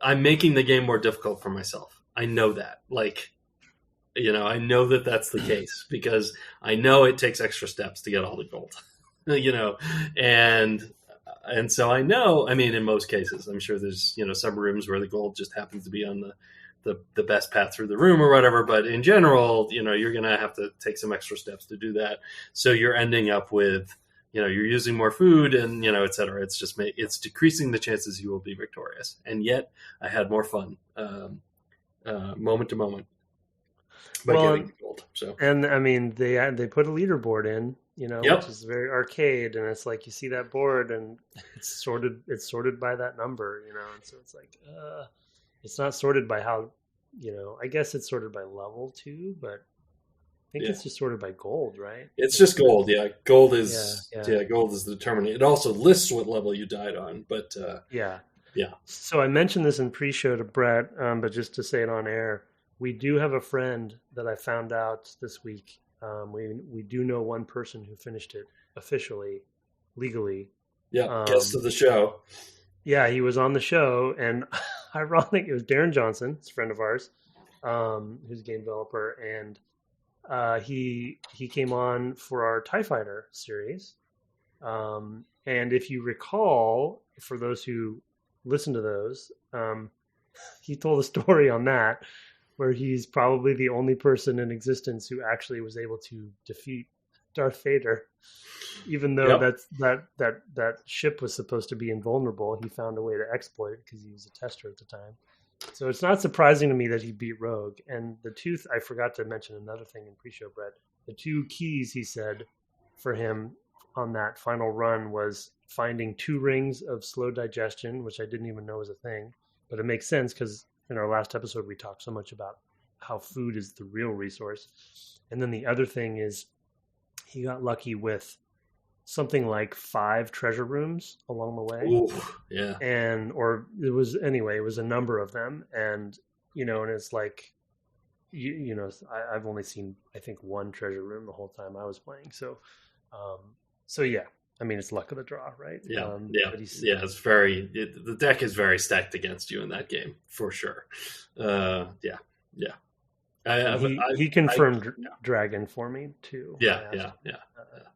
Speaker 1: I'm making the game more difficult for myself. I know that. Like, I know that that's the case, because I know it takes extra steps to get all the gold, and so I know, I mean, in most cases, I'm sure there's, some rooms where the gold just happens to be on the best path through the room or whatever. But in general, you're going to have to take some extra steps to do that. So you're ending up with, you're using more food and, et cetera. It's decreasing the chances you will be victorious. And yet I had more fun moment to moment by getting the gold. So, and
Speaker 2: I mean, they put a leaderboard in, which is very arcade, and it's like you see that board and it's sorted by that number, and so it's like it's not sorted by how I guess it's sorted by level too, but I think
Speaker 1: Yeah.
Speaker 2: it's just sorted by gold, right?
Speaker 1: It's just gold. Yeah. Gold
Speaker 2: Yeah,
Speaker 1: is,
Speaker 2: yeah,
Speaker 1: yeah, gold is the determinant. It also lists what level you died on, but
Speaker 2: yeah.
Speaker 1: yeah.
Speaker 2: So I mentioned this in pre-show to Brett, but just to say it on air, we do have a friend that I found out this week. We do know one person who finished it officially, legally.
Speaker 1: Yeah. Guest
Speaker 2: Um,
Speaker 1: of the show.
Speaker 2: yeah, he was on the show, and ironic, it was Darren Johnson, he's a friend of ours, who's a game developer, and he came on for our TIE Fighter series. And if you recall, for those who listen to those, he told a story on that where he's probably the only person in existence who actually was able to defeat Darth Vader, even though
Speaker 1: Yep.
Speaker 2: that ship was supposed to be invulnerable. He found a way to exploit it because he was a tester at the time. So it's not surprising to me that he beat Rogue. And I forgot to mention another thing in pre-show, Brett. The two keys he said for him on that final run was finding 2 rings of slow digestion, which I didn't even know was a thing, but it makes sense because in our last episode we talked so much about how food is the real resource. And then the other thing is he got lucky with something like 5 treasure rooms along the way.
Speaker 1: Ooh, yeah.
Speaker 2: It was a number of them. And, and it's like, I've only seen, I think, 1 treasure room the whole time I was playing. So yeah, I mean, it's luck of the draw, right?
Speaker 1: Yeah, it's the deck is very stacked against you in that game for sure. Yeah.
Speaker 2: He confirmed Dragon for me too.
Speaker 1: Yeah.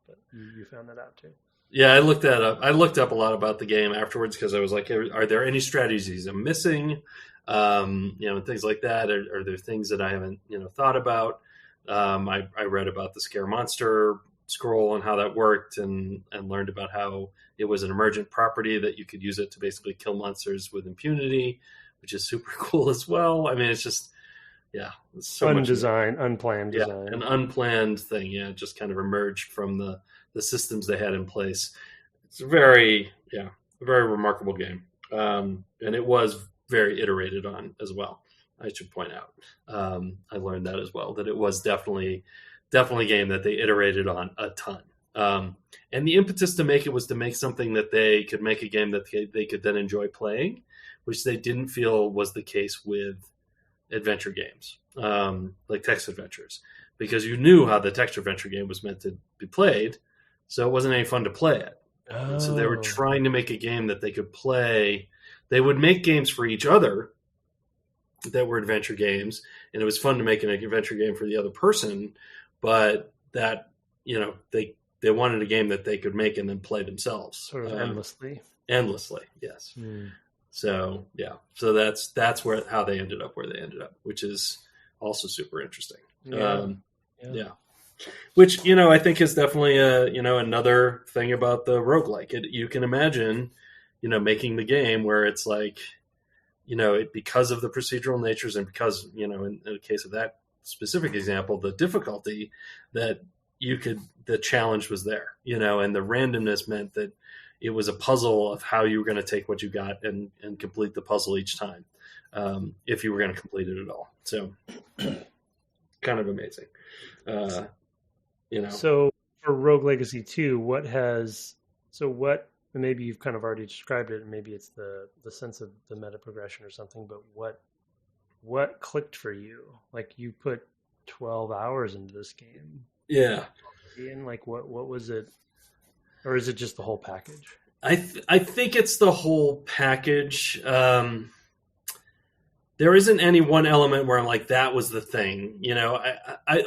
Speaker 2: But you found that out too.
Speaker 1: Yeah, I looked that up. I looked up a lot about the game afterwards because I was like, are there any strategies I'm missing? Things like that. Are there things that I haven't, thought about? I read about the Scare Monster scroll and how that worked, and learned about how it was an emergent property that you could use it to basically kill monsters with impunity, which is super cool as well. I mean, it's just, yeah, it's so
Speaker 2: unplanned design.
Speaker 1: An unplanned thing. Yeah, it just kind of emerged from the systems they had in place. It's a very remarkable game, and it was very iterated on as well. I should point out. I learned that as well, that it was definitely a game that they iterated on a ton. And the impetus to make it was to make something that they could make a game that they could then enjoy playing, which they didn't feel was the case with adventure games, like text adventures, because you knew how the text adventure game was meant to be played, so it wasn't any fun to play it. Oh. So they were trying to make a game that they could play. They would make games for each other that were adventure games, and it was fun to make an adventure game for the other person, but that, they wanted a game that they could make and then play themselves.
Speaker 2: Sort of endlessly.
Speaker 1: Endlessly, yes. So, yeah. So that's how they ended up where they ended up, which is also super interesting. Yeah. Which, I think is definitely another thing about the roguelike. You can imagine, making the game where it's like, because of the procedural natures and because, in the case of that specific example, the difficulty that the challenge was there, and the randomness meant that it was a puzzle of how you were going to take what you got and complete the puzzle each time, if you were going to complete it at all. So kind of amazing.
Speaker 2: So for Rogue Legacy 2, maybe you've kind of already described it, and maybe it's the sense of the meta progression or something, but what clicked for you? Like, you put 12 hours into this game.
Speaker 1: Yeah.
Speaker 2: And like, what was it? Or is it just the whole package?
Speaker 1: I think it's the whole package. There isn't any one element where I'm like, that was the thing.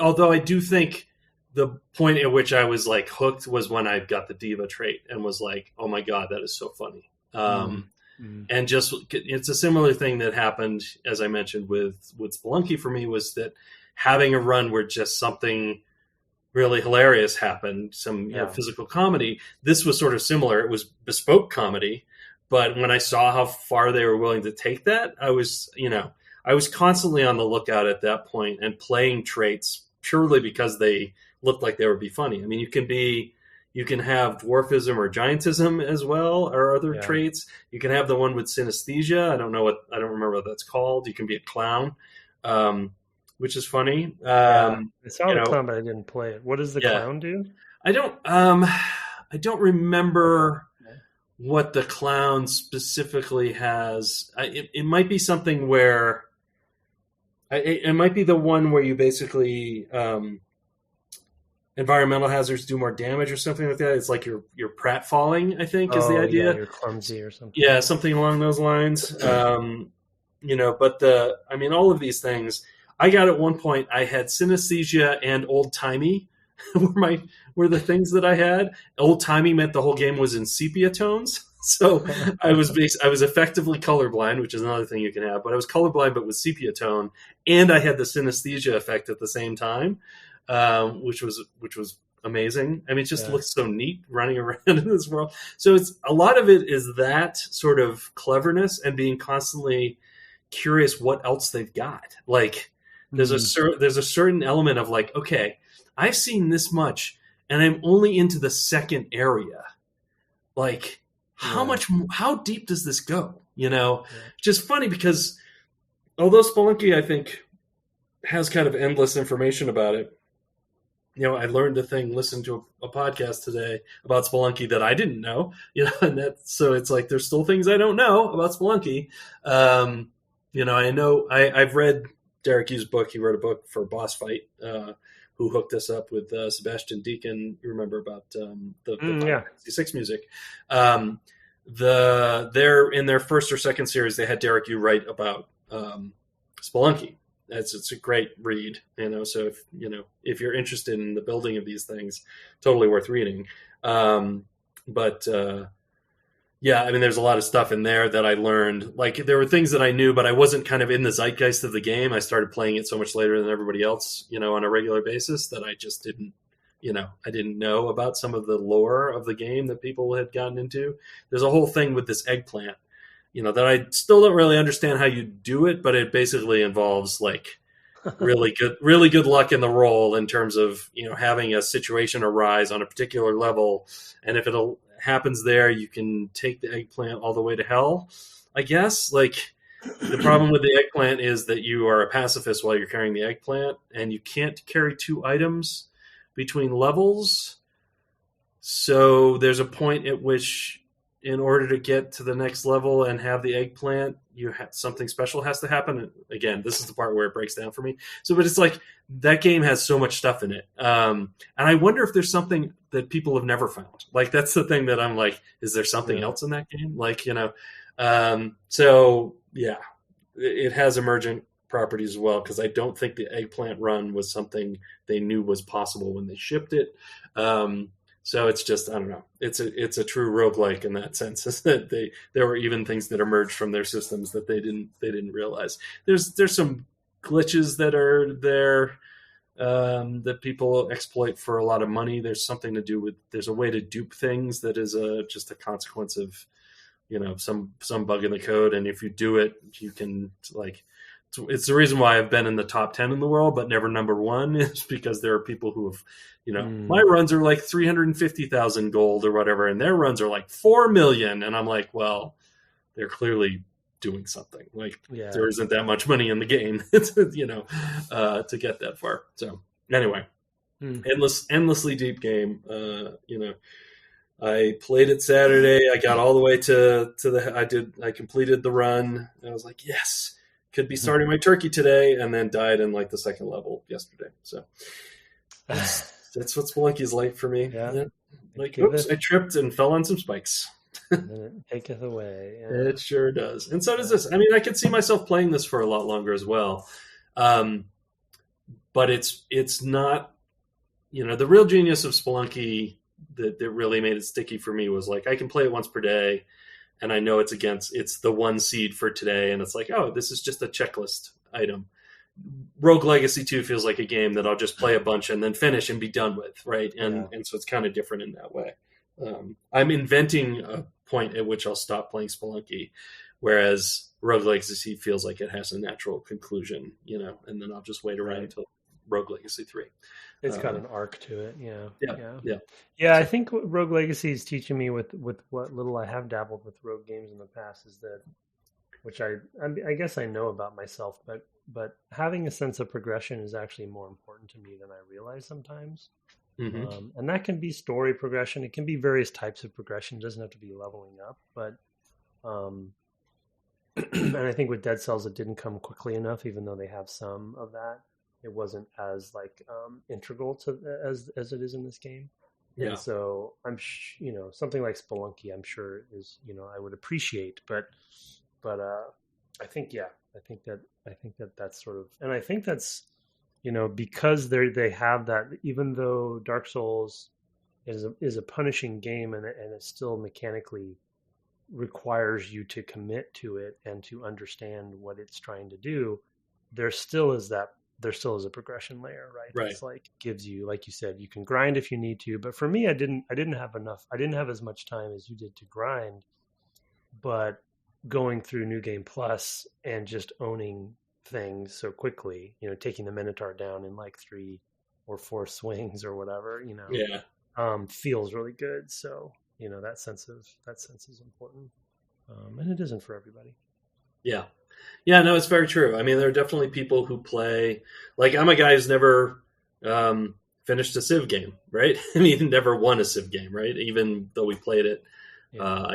Speaker 1: Although I do think the point at which I was like hooked was when I got the diva trait and was like, oh my God, that is so funny. And just, it's a similar thing that happened, as I mentioned, with Spelunky for me, was that having a run where just something really hilarious happened, some physical comedy. This was sort of similar. It was bespoke comedy, but when I saw how far they were willing to take that, I was constantly on the lookout at that point and playing traits purely because they looked like they would be funny. I mean, you can have dwarfism or giantism as well, or other traits. You can have the one with synesthesia. I don't remember what that's called. You can be a clown. which is funny.
Speaker 2: Yeah, I saw
Speaker 1: You
Speaker 2: the
Speaker 1: know,
Speaker 2: clown, but I didn't play it. What does the
Speaker 1: yeah,
Speaker 2: clown do?
Speaker 1: I don't
Speaker 2: Okay.
Speaker 1: remember
Speaker 2: Yeah.
Speaker 1: what the clown specifically has. It might be something where it might be the one where you basically environmental hazards do more damage or something like that. It's like you're pratfalling, I think, is the
Speaker 2: Oh yeah,
Speaker 1: idea.
Speaker 2: you're clumsy or something.
Speaker 1: Yeah, something along those lines. But I mean, all of these things. I got at one point. I had synesthesia and old timey were the things that I had. Old timey meant the whole game was in sepia tones. So I was effectively colorblind, which is another thing you can have. But I was colorblind, but with sepia tone, and I had the synesthesia effect at the same time, which was amazing. I mean, it just
Speaker 2: Yeah.
Speaker 1: looks so neat running around in this world. So it's a lot of it is that sort of cleverness and being constantly curious what else they've got. Like there's
Speaker 2: Mm,
Speaker 1: there's a certain element of like, okay, I've seen this much and I'm only into the second area. Like
Speaker 2: yeah.
Speaker 1: how deep does this go?
Speaker 2: Yeah.
Speaker 1: Just funny because although Spelunky I think has kind of endless information about it, I learned listened to a podcast today about Spelunky that I didn't know, and so it's like there's still things I don't know about Spelunky. I've read Derek Hughes' book. He wrote a book for Boss Fight, who hooked us up with Sebastian Deacon. You remember about the Final
Speaker 2: Yeah.
Speaker 1: Fantasy VI music. They're in their first or second series. They had Derek Hughes write about Spelunky. It's a great read, So if you're interested in the building of these things, totally worth reading. But yeah, I mean, there's a lot of stuff in there that I learned. Like there were things that I knew, but I wasn't kind of in the zeitgeist of the game. I started playing it so much later than everybody else, on a regular basis that I just didn't. I didn't know about some of the lore of the game that people had gotten into. There's a whole thing with this eggplant that I still don't really understand how you do it, but it basically involves like really good luck in the roll in terms of having a situation arise on a particular level, and if it happens there, you can take the eggplant all the way to hell. I guess like the problem with the eggplant is that you are a pacifist while you're carrying the eggplant, and you can't carry two items between levels. So there's a point at which in order to get to the next level and have the eggplant, something special has to happen. And again, this is the part where it breaks down for me. But it's like that game has so much stuff in it, and I wonder if there's something that people have never found. Like that's the thing that I'm like, is there something else in that game? Like so yeah, it has emergent properties as well, because I don't think the eggplant run was something they knew was possible when they shipped it. So it's just, I don't know. It's a true roguelike in that sense, is that there were even things that emerged from their systems that they didn't realize. There's some glitches that are there that people exploit for a lot of money. There's something to do with there's a way to dupe things that is just a consequence of some bug in the code, and if you do it, you can like. It's the reason why I've been in the top 10 in the world, but never number one, is because there are people who have, my runs are like 350,000 gold or whatever, and their runs are like 4 million. And I'm like, well, they're clearly doing something. Like there isn't that much money in the game, to get that far. So anyway, endlessly deep game. I played it Saturday. I got all the way to I completed the run. And I was like, yes. Could be starting my turkey today, and then died in like the second level yesterday. So that's what Spelunky is like for me.
Speaker 2: Yeah.
Speaker 1: Like, oops, I tripped and fell on some spikes.
Speaker 2: And then it taketh away. Yeah.
Speaker 1: It sure does. And so does this. I mean, I could see myself playing this for a lot longer as well. But it's not, the real genius of Spelunky that really made it sticky for me was like, I can play it once per day. And I know it's the one seed for today. And it's like, oh, this is just a checklist item. Rogue Legacy 2 feels like a game that I'll just play a bunch and then finish and be done with, right? And so it's kind of different in that way. I'm inventing a point at which I'll stop playing Spelunky, whereas Rogue Legacy feels like it has a natural conclusion, and then I'll just wait around until Rogue Legacy 3.
Speaker 2: It's got an arc to it. Yeah.
Speaker 1: Yeah.
Speaker 2: I think what Rogue Legacy is teaching me with what little I have dabbled with rogue games in the past is that, which I guess I know about myself, but having a sense of progression is actually more important to me than I realize sometimes.
Speaker 1: Mm-hmm.
Speaker 2: And that can be story progression. It can be various types of progression. It doesn't have to be leveling up, but and I think with Dead Cells, it didn't come quickly enough, even though they have some of that. It wasn't as like integral to as it is in this game.
Speaker 1: Yeah.
Speaker 2: And so something like Spelunky, I'm sure is, I would appreciate, but I think, I think that that's sort of, and I think that's, because they have that, even though Dark Souls is a punishing game and it still mechanically requires you to commit to it and to understand what it's trying to do, there still is a progression layer, right?
Speaker 1: Right.
Speaker 2: It's like gives you, like you said, you can grind if you need to. But for me, I didn't have as much time as you did to grind. But going through New Game Plus and just owning things so quickly, taking the Minotaur down in like 3 or 4 swings or whatever, feels really good. So that sense is important, and it isn't for everybody.
Speaker 1: Yeah, no, it's very true. I mean, there are definitely people who play, like I'm a guy who's never finished a Civ game, right? I mean, never won a Civ game, right? Even though we played it, I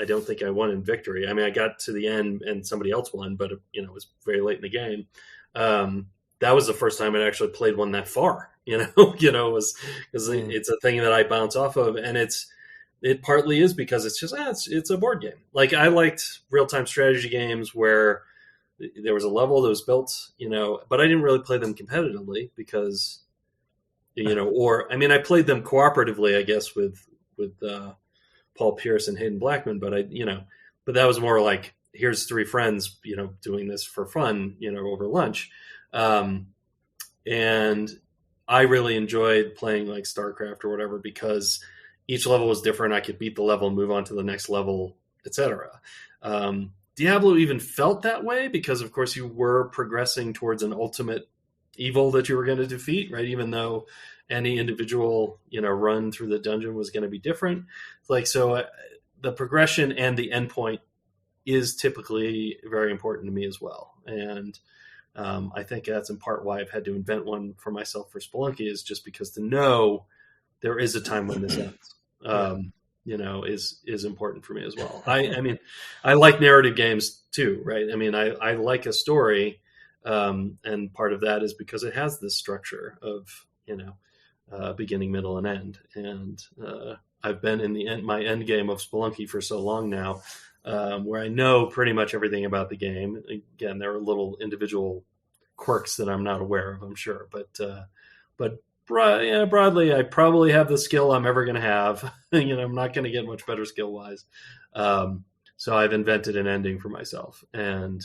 Speaker 1: don't think I won in victory. I mean, I got to the end and somebody else won, but it was very late in the game. That was the first time I actually played one that far. It was because it's a thing that I bounce off of, and it partly is because it's just it's a board game. Like I liked real-time strategy games where there was a level that was built, but I didn't really play them competitively because, or I mean, I played them cooperatively, I guess, with Paul Pierce and Hayden Blackman, but but that was more like here's 3 friends, doing this for fun, over lunch, and I really enjoyed playing like StarCraft or whatever because each level was different. I could beat the level and move on to the next level, etc. Diablo even felt that way because, of course, you were progressing towards an ultimate evil that you were going to defeat, right? Even though any individual, run through the dungeon was going to be different. The progression and the endpoint is typically very important to me as well. And I think that's in part why I've had to invent one for myself for Spelunky, is just because to know there is a time when this ends. Is important for me as well. I mean, I like narrative games too, right? I mean, I like a story, and part of that is because it has this structure of, beginning, middle, and end. And I've been in my end game of Spelunky for so long now, where I know pretty much everything about the game. Again, there are little individual quirks that I'm not aware of, I'm sure, but broadly, I probably have the skill I'm ever going to have. I'm not going to get much better skill wise. So I've invented an ending for myself, and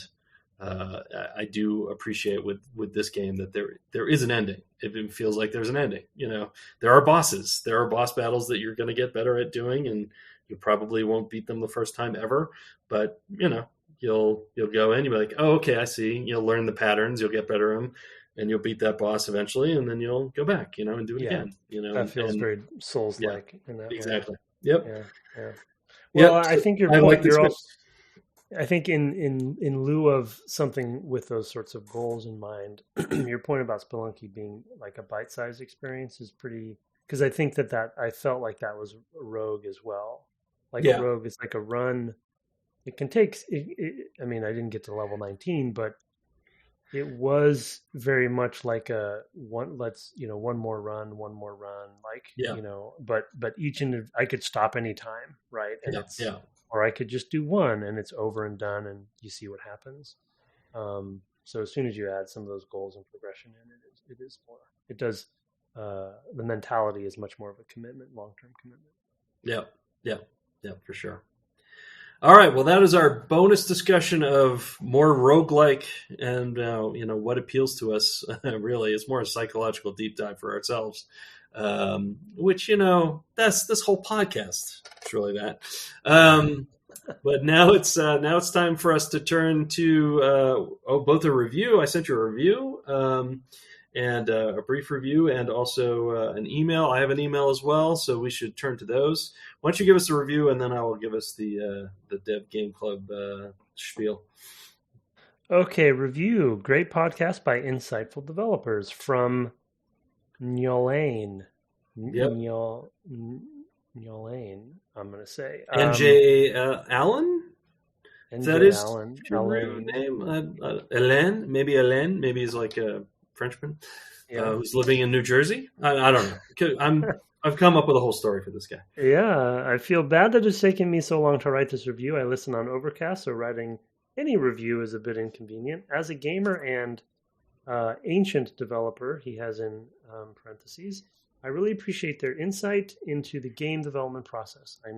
Speaker 1: I do appreciate with this game that there is an ending. It feels like there's an ending. There are bosses. There are boss battles that you're going to get better at doing, and you probably won't beat them the first time ever. But you'll go in, you'll be like, oh, okay, I see. You'll learn the patterns. You'll get better at them. And you'll beat that boss eventually, and then you'll go back, and do it again.
Speaker 2: That feels very Souls-like in that
Speaker 1: exactly.
Speaker 2: way.
Speaker 1: Yep.
Speaker 2: Yeah. Well,
Speaker 1: yep.
Speaker 2: I think your point. You're also, I think in lieu of something with those sorts of goals in mind, your point about Spelunky being like a bite-sized experience is pretty. Because I think that I felt like that was Rogue as well. Like a Rogue is like a run. It can take. I mean, I didn't get to level 19, but it was very much like one more run, but each I could stop anytime, right? And or I could just do one and it's over and done and you see what happens. So as soon as you add some of those goals and progression in, it is more, it does, the mentality is much more of a commitment, long-term commitment.
Speaker 1: Yeah, for sure. All right, well, that is our bonus discussion of more roguelike and, what appeals to us, really. It's more a psychological deep dive for ourselves, which, that's this whole podcast. It's really that. But now it's time for us to turn to both a review. I sent you a review and a brief review and also an email. I have an email as well, so we should turn to those. Why don't you give us a review, and then I will give us the Dev Game Club spiel.
Speaker 2: Okay, review. Great podcast by insightful developers from Nyolaine.
Speaker 1: Yep.
Speaker 2: Nyolaine, I'm going to say.
Speaker 1: NJ Allen. If that
Speaker 2: NJ
Speaker 1: is
Speaker 2: Allen.
Speaker 1: true
Speaker 2: Alaine.
Speaker 1: name, Hélène, maybe he's like a Frenchman
Speaker 2: Yeah.
Speaker 1: who's living in New Jersey. I don't know. I've come up with a whole story for this guy.
Speaker 2: Yeah, I feel bad that it's taken me so long to write this review. I listen on Overcast, so writing any review is a bit inconvenient. As a gamer and ancient developer, he has in parentheses, I really appreciate their insight into the game development process. I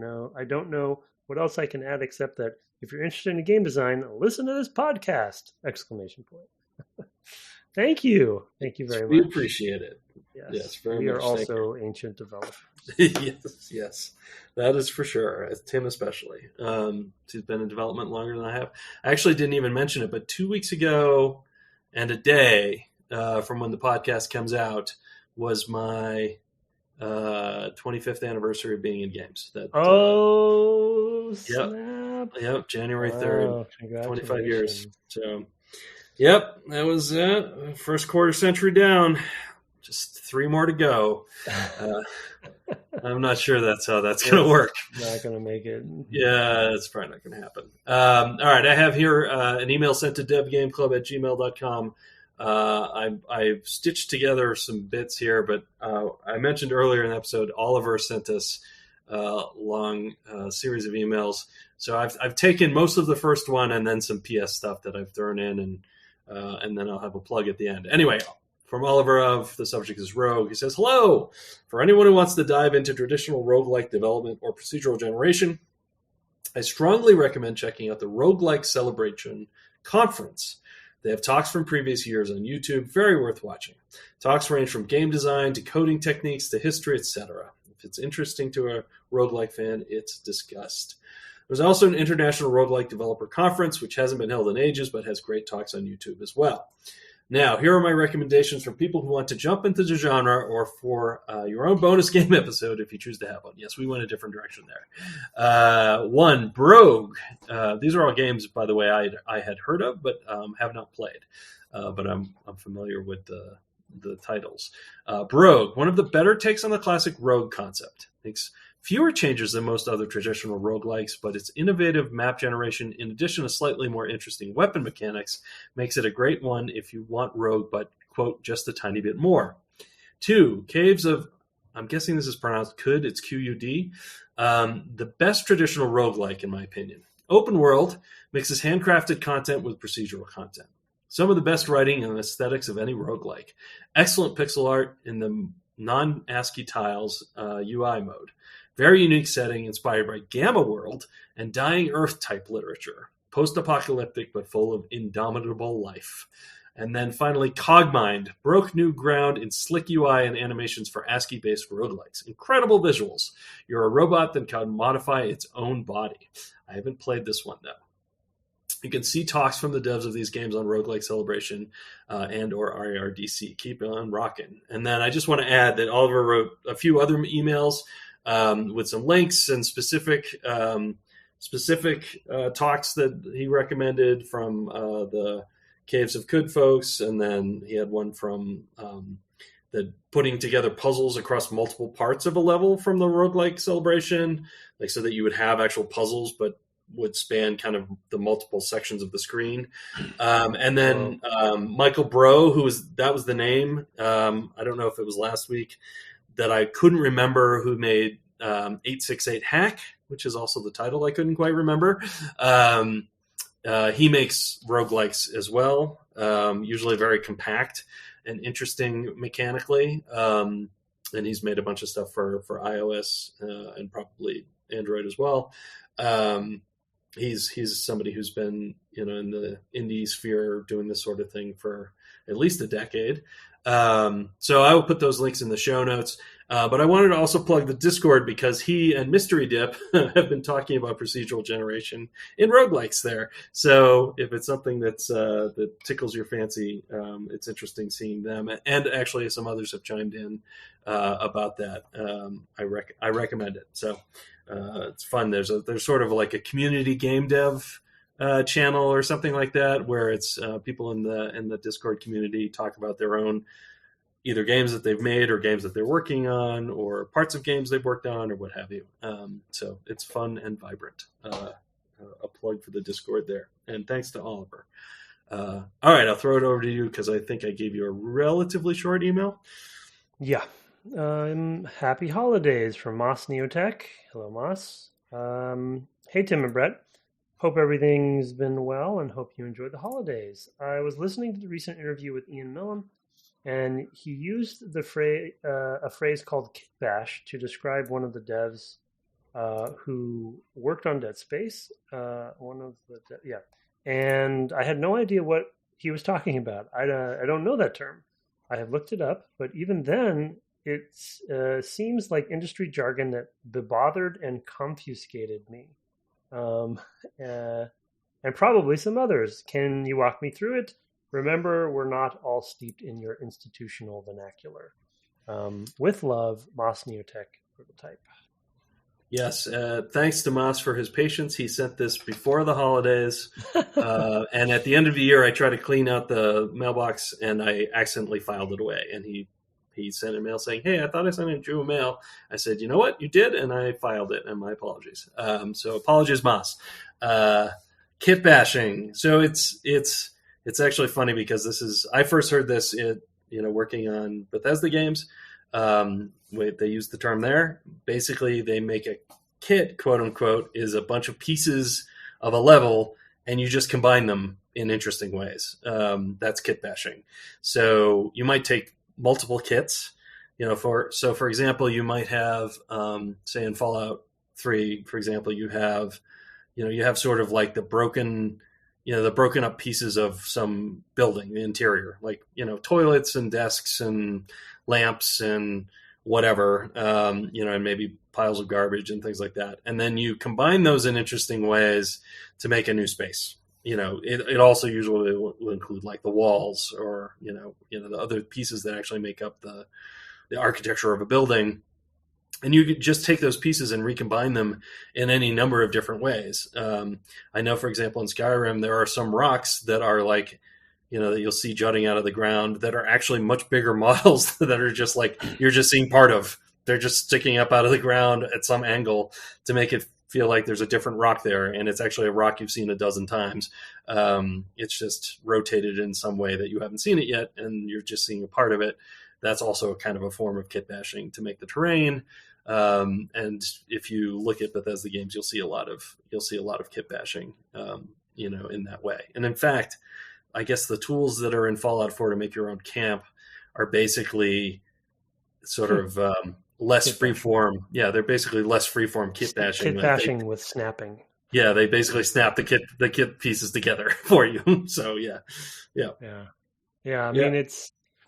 Speaker 2: don't know what else I can add except that if you're interested in game design, listen to this podcast! Exclamation point. Thank you. Thank you very
Speaker 1: We
Speaker 2: much.
Speaker 1: appreciate it. Yes, very
Speaker 2: we
Speaker 1: much.
Speaker 2: We are also ancient developers.
Speaker 1: Yes, that is for sure. Tim especially. He's been in development longer than I have. I actually didn't even mention it, but 2 weeks ago and a day from when the podcast comes out was my 25th anniversary of being in games.
Speaker 2: Snap!
Speaker 1: Yep, January 3rd,
Speaker 2: Wow,
Speaker 1: 25 years. So, yep, that was first quarter century down. Just 3 more to go. I'm not sure that's how that's going to work.
Speaker 2: Not going to make it.
Speaker 1: Yeah, that's probably not going to happen. All right, I have here an email sent to devgameclub@gmail.com. I've stitched together some bits here, but I mentioned earlier in the episode, Oliver sent us a long series of emails. So I've taken most of the first one and then some PS stuff that I've thrown in, and then I'll have a plug at the end. Anyway, from Oliver of the subject is Rogue. He says, hello. For anyone who wants to dive into traditional roguelike development or procedural generation, I strongly recommend checking out the Roguelike Celebration Conference. They have talks from previous years on YouTube, very worth watching. Talks range from game design to coding techniques to history, etc. If it's interesting to a roguelike fan, it's discussed. There's also an international roguelike developer conference, which hasn't been held in ages, but has great talks on YouTube as well. Now, here are my recommendations for people who want to jump into the genre or for your own bonus game episode if you choose to have one. Yes, we went a different direction there. 1, Brogue. These are all games, by the way, I had heard of but have not played. But I'm familiar with the titles. Brogue, one of the better takes on the classic rogue concept. Makes fewer changes than most other traditional roguelikes, but its innovative map generation, in addition to slightly more interesting weapon mechanics, makes it a great one if you want rogue, but, quote, just a tiny bit more. 2, Caves of, I'm guessing this is pronounced Qud, it's Q-U-D, the best traditional roguelike, in my opinion. Open world, mixes handcrafted content with procedural content. Some of the best writing and aesthetics of any roguelike. Excellent pixel art in the non-ASCII tiles UI mode. Very unique setting inspired by Gamma World and Dying Earth type literature. Post-apocalyptic but full of indomitable life. And then finally, Cogmind broke new ground in slick UI and animations for ASCII-based roguelikes. Incredible visuals. You're a robot that can modify its own body. I haven't played this one, though. You can see talks from the devs of these games on Roguelike Celebration and or RARDC. Keep on rocking. And then I just want to add that Oliver wrote a few other emails with some links and specific talks that he recommended from the Caves of Qud folks, and then he had one from the putting together puzzles across multiple parts of a level from the Roguelike Celebration, like so that you would have actual puzzles, but would span kind of the multiple sections of the screen. And then Michael Bro, that was the name. I don't know if it was last week, that I couldn't remember, who made 868 Hack, which is also the title I couldn't quite remember. He makes roguelikes as well, usually very compact and interesting mechanically. And he's made a bunch of stuff for iOS and probably Android as well. He's somebody who's been, in the indie sphere doing this sort of thing for at least a decade. So I will put those links in the show notes. But I wanted to also plug the Discord because he and Mystery Dip have been talking about procedural generation in roguelikes there. So if it's something that tickles your fancy, it's interesting seeing them. And actually some others have chimed in about that. I recommend it. So it's fun. There's sort of like a community game dev channel or something like that, where it's people in the Discord community talk about their own either games that they've made or games that they're working on or parts of games they've worked on or what have you. So it's fun and vibrant. A plug for the Discord there. And thanks to Oliver. All right, I'll throw it over to you because I think I gave you a relatively short email.
Speaker 2: Yeah. Happy holidays from Moss Neotech. Hello, Moss. Hey, Tim and Brett. Hope everything's been well and hope you enjoyed the holidays. I was listening to the recent interview with Ian Millam, and he used the a phrase called kit bash to describe one of the devs who worked on Dead Space. And I had no idea what he was talking about. I don't know that term. I have looked it up, but even then, it seems like industry jargon that bebothered and confuscated me, and probably some others. Can you walk me through it? Remember, we're not all steeped in your institutional vernacular. With love, Moss Neotech prototype.
Speaker 1: Yes, thanks to Moss for his patience. He sent this before the holidays, and at the end of the year, I tried to clean out the mailbox, and I accidentally filed it away. And he sent a mail saying, "Hey, I thought I sent you a mail." I said, "You know what? You did," and I filed it. And my apologies. So apologies, Moss. Kit bashing. So it's actually funny because I first heard this working on Bethesda games. They use the term there. Basically, they make a kit, quote unquote, is a bunch of pieces of a level, and you just combine them in interesting ways. That's kit bashing. So you might take multiple kits. For example, you might have, say in Fallout 3, for example, you have sort of like the broken up pieces of some building, the interior, like, toilets and desks and lamps and whatever, and maybe piles of garbage and things like that. And then you combine those in interesting ways to make a new space. It also usually will include like the walls or, the other pieces that actually make up the architecture of a building. And you could just take those pieces and recombine them in any number of different ways. I know, for example, in Skyrim, there are some rocks that are like, that you'll see jutting out of the ground that are actually much bigger models that are just like, you're just seeing part of. They're just sticking up out of the ground at some angle to make it feel like there's a different rock there. And it's actually a rock you've seen a dozen times. It's just rotated in some way that you haven't seen it yet, and you're just seeing a part of it. That's also kind of a form of kit bashing to make the terrain. And if you look at Bethesda games, you'll see a lot of kit bashing, in that way. And in fact, I guess the tools that are in Fallout 4 to make your own camp are basically sort of less freeform. Yeah, they're basically less freeform kit bashing.
Speaker 2: Kit bashing with snapping.
Speaker 1: Yeah, they basically snap the kit pieces together for you. So yeah.
Speaker 2: I mean,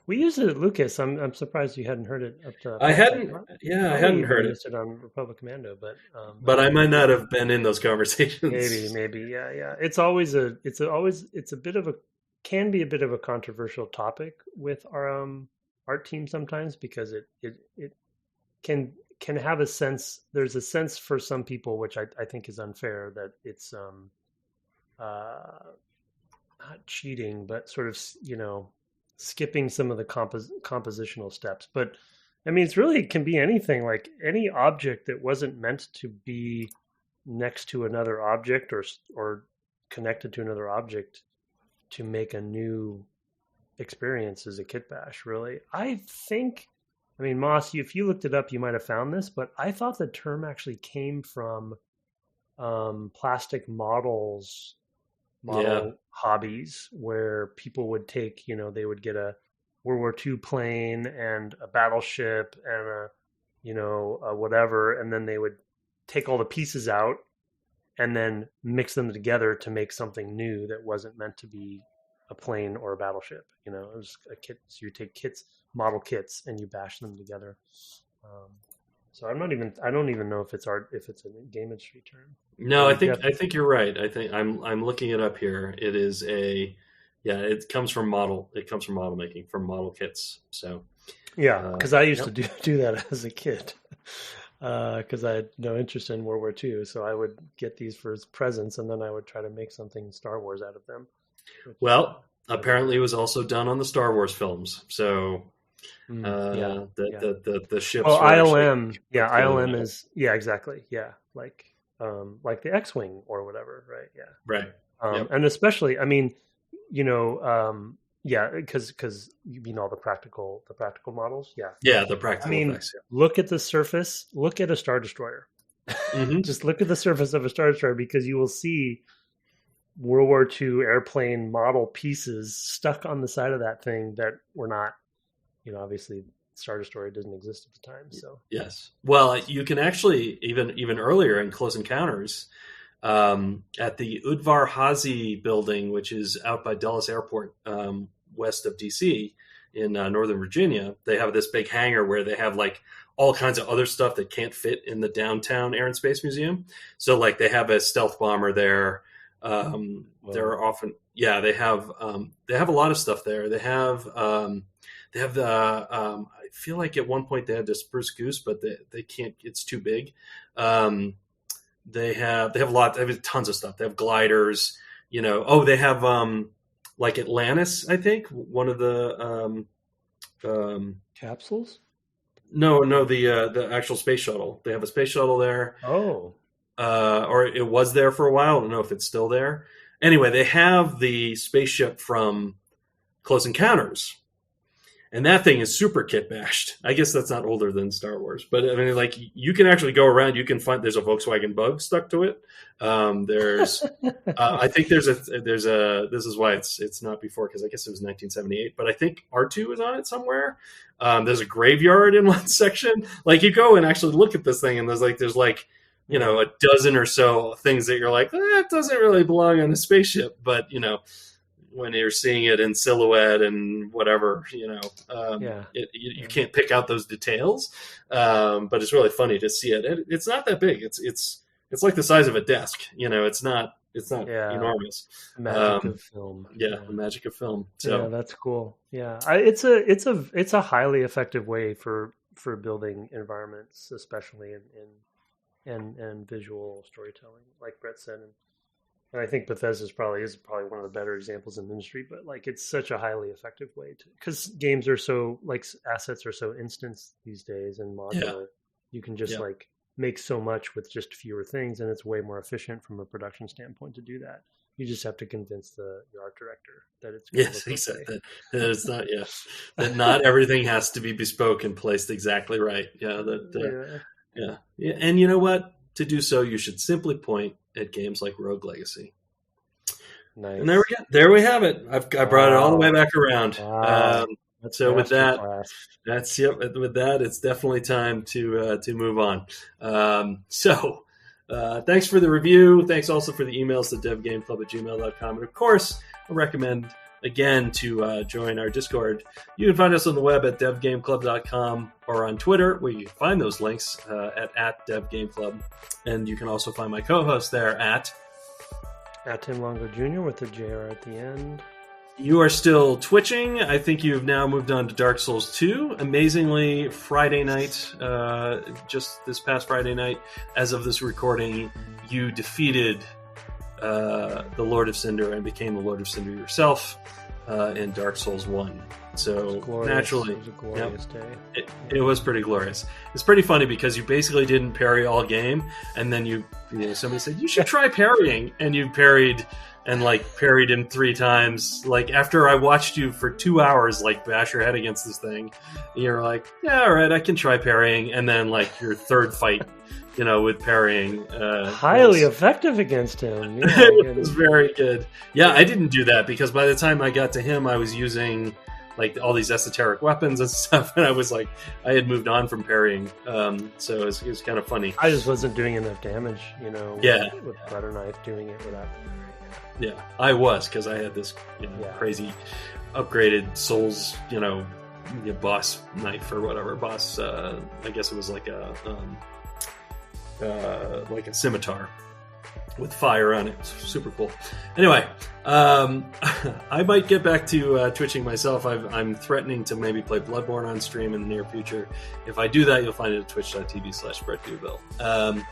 Speaker 2: we used it at Lucas. I'm surprised you hadn't heard it up to.
Speaker 1: I hadn't heard it.
Speaker 2: Used it on Republic Commando,
Speaker 1: but I might not have been in those conversations.
Speaker 2: Maybe, yeah. It's a bit of a can be a bit of a controversial topic with our art team sometimes, because it can have a sense. There's a sense for some people, which I think is unfair, that it's not cheating, but sort of skipping some of the compositional steps. But I mean, it can be anything, like any object that wasn't meant to be next to another object or connected to another object to make a new experience is a kit bash, really. I mean, Moss, if you looked it up, you might have found this, but I thought the term actually came from plastic model hobbies, where people would take, they would get a World War II plane and a battleship and a whatever, and then they would take all the pieces out and then mix them together to make something new that wasn't meant to be a plane or a battleship. It was a kit. So you take model kits, and you bash them together. So I don't even know if it's art, if it's a game industry term.
Speaker 1: No, I think you're right. I think I'm looking it up here. It is it comes from model making, from model kits. So
Speaker 2: yeah, because I used to do that as a kid. because I had no interest in World War II. So I would get these for presents, and then I would try to make something Star Wars out of them.
Speaker 1: Well, apparently it was also done on the Star Wars films. So the ships.
Speaker 2: Oh, ILM. Yeah, ILM is exactly. Yeah, like the X-wing or whatever, right? Yeah,
Speaker 1: right.
Speaker 2: And especially, I mean, because you mean all the practical models.
Speaker 1: Yeah, the practical effects. Yeah.
Speaker 2: Look at the surface. Look at a Star Destroyer.
Speaker 1: Mm-hmm.
Speaker 2: Just look at the surface of a Star Destroyer, because you will see World War II airplane model pieces stuck on the side of that thing that were not, obviously Star Destroyer doesn't exist at the time. So
Speaker 1: yes, well, you can actually even earlier in Close Encounters, at the Udvar Hazy building, which is out by Dulles Airport, west of DC in Northern Virginia, they have this big hangar where they have like all kinds of other stuff that can't fit in the downtown Air and Space Museum. So like they have a stealth bomber there. There are often, they have a lot of stuff there. They have the, I feel like at one point they had the Spruce Goose, but they can't, it's too big. They have tons of stuff. They have gliders, they have, like Atlantis, I think, one of the,
Speaker 2: capsules.
Speaker 1: No, the actual space shuttle. They have a space shuttle there.
Speaker 2: Oh,
Speaker 1: or it was there for a while. I don't know if it's still there. Anyway, they have the spaceship from Close Encounters, and that thing is super kit bashed. I guess that's not older than Star Wars, but I mean, like, you can actually go around. You can find there's a Volkswagen Bug stuck to it. There's, I think there's a. This is why it's not before, because I guess it was 1978. But I think R2 is on it somewhere. There's a graveyard in one section. Like, you go and actually look at this thing, and there's like a dozen or so things that you're like, that doesn't really belong on a spaceship, but when you're seeing it in silhouette and whatever, you can't pick out those details. But it's really funny to see it. It's not that big. It's like the size of a desk. It's not enormous.
Speaker 2: Magic of film.
Speaker 1: The magic of film. So
Speaker 2: that's cool. Yeah, it's a highly effective way for building environments, especially in visual storytelling, like Brett said. And I think Bethesda is probably one of the better examples in the industry, but like, it's such a highly effective way because games are so, like, assets are so instant these days and modular. Yeah. You can just like make so much with just fewer things, and it's way more efficient from a production standpoint to do that. You just have to convince your art director that it's
Speaker 1: that it's not that not everything has to be bespoke and placed exactly right. And you know what? To do so, you should simply point at games like Rogue Legacy.
Speaker 2: Nice.
Speaker 1: And there we have it. I brought it all the way back around.
Speaker 2: Wow.
Speaker 1: So with that, it's definitely time to move on. Thanks for the review. Thanks also for the emails to devgameclub@gmail.com. And of course, I recommend again to join our Discord. You can find us on the web at devgameclub.com or on Twitter, where you can find those links at devgameclub. And you can also find my co-host there at
Speaker 2: Tim Longo Jr. with the JR at the end.
Speaker 1: You are still twitching. I think you've now moved on to Dark Souls 2. Amazingly, Friday night, just this past Friday night, as of this recording, you defeated the Lord of Cinder and became the Lord of Cinder yourself in Dark Souls 1. So naturally,
Speaker 2: it was a glorious day.
Speaker 1: It was pretty glorious. It's pretty funny because you basically didn't parry all game, and then somebody said you should try parrying, and you parried and parried him 3 times. Like, after I watched you for 2 hours bash your head against this thing, you're like, yeah, all right, I can try parrying, and then your third fight. With parrying.
Speaker 2: Highly effective against him. Yeah,
Speaker 1: it was very good. Yeah, I didn't do that because by the time I got to him, I was using all these esoteric weapons and stuff, and I had moved on from parrying. So it was kind of funny.
Speaker 2: I just wasn't doing enough damage, with butter knife doing it without parrying.
Speaker 1: Yeah, I was, because I had this crazy upgraded Souls, boss knife or whatever. Boss, I guess it was like a scimitar, with fire on it. It's super cool. Anyway, I might get back to twitching myself. I'm threatening to maybe play Bloodborne on stream in the near future. If I do that, you'll find it at twitch.tv/BrettDouville.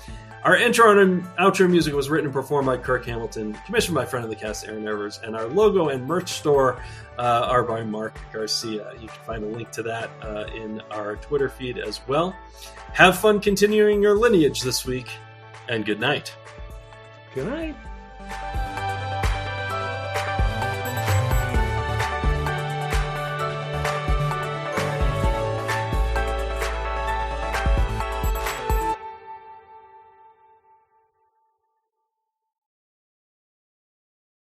Speaker 1: Our intro and outro music was written and performed by Kirk Hamilton, commissioned by friend of the cast Aaron Evers, and our logo and merch store are by Mark Garcia. You can find a link to that in our Twitter feed as well. Have fun continuing your lineage this week, and good night.
Speaker 2: Good night.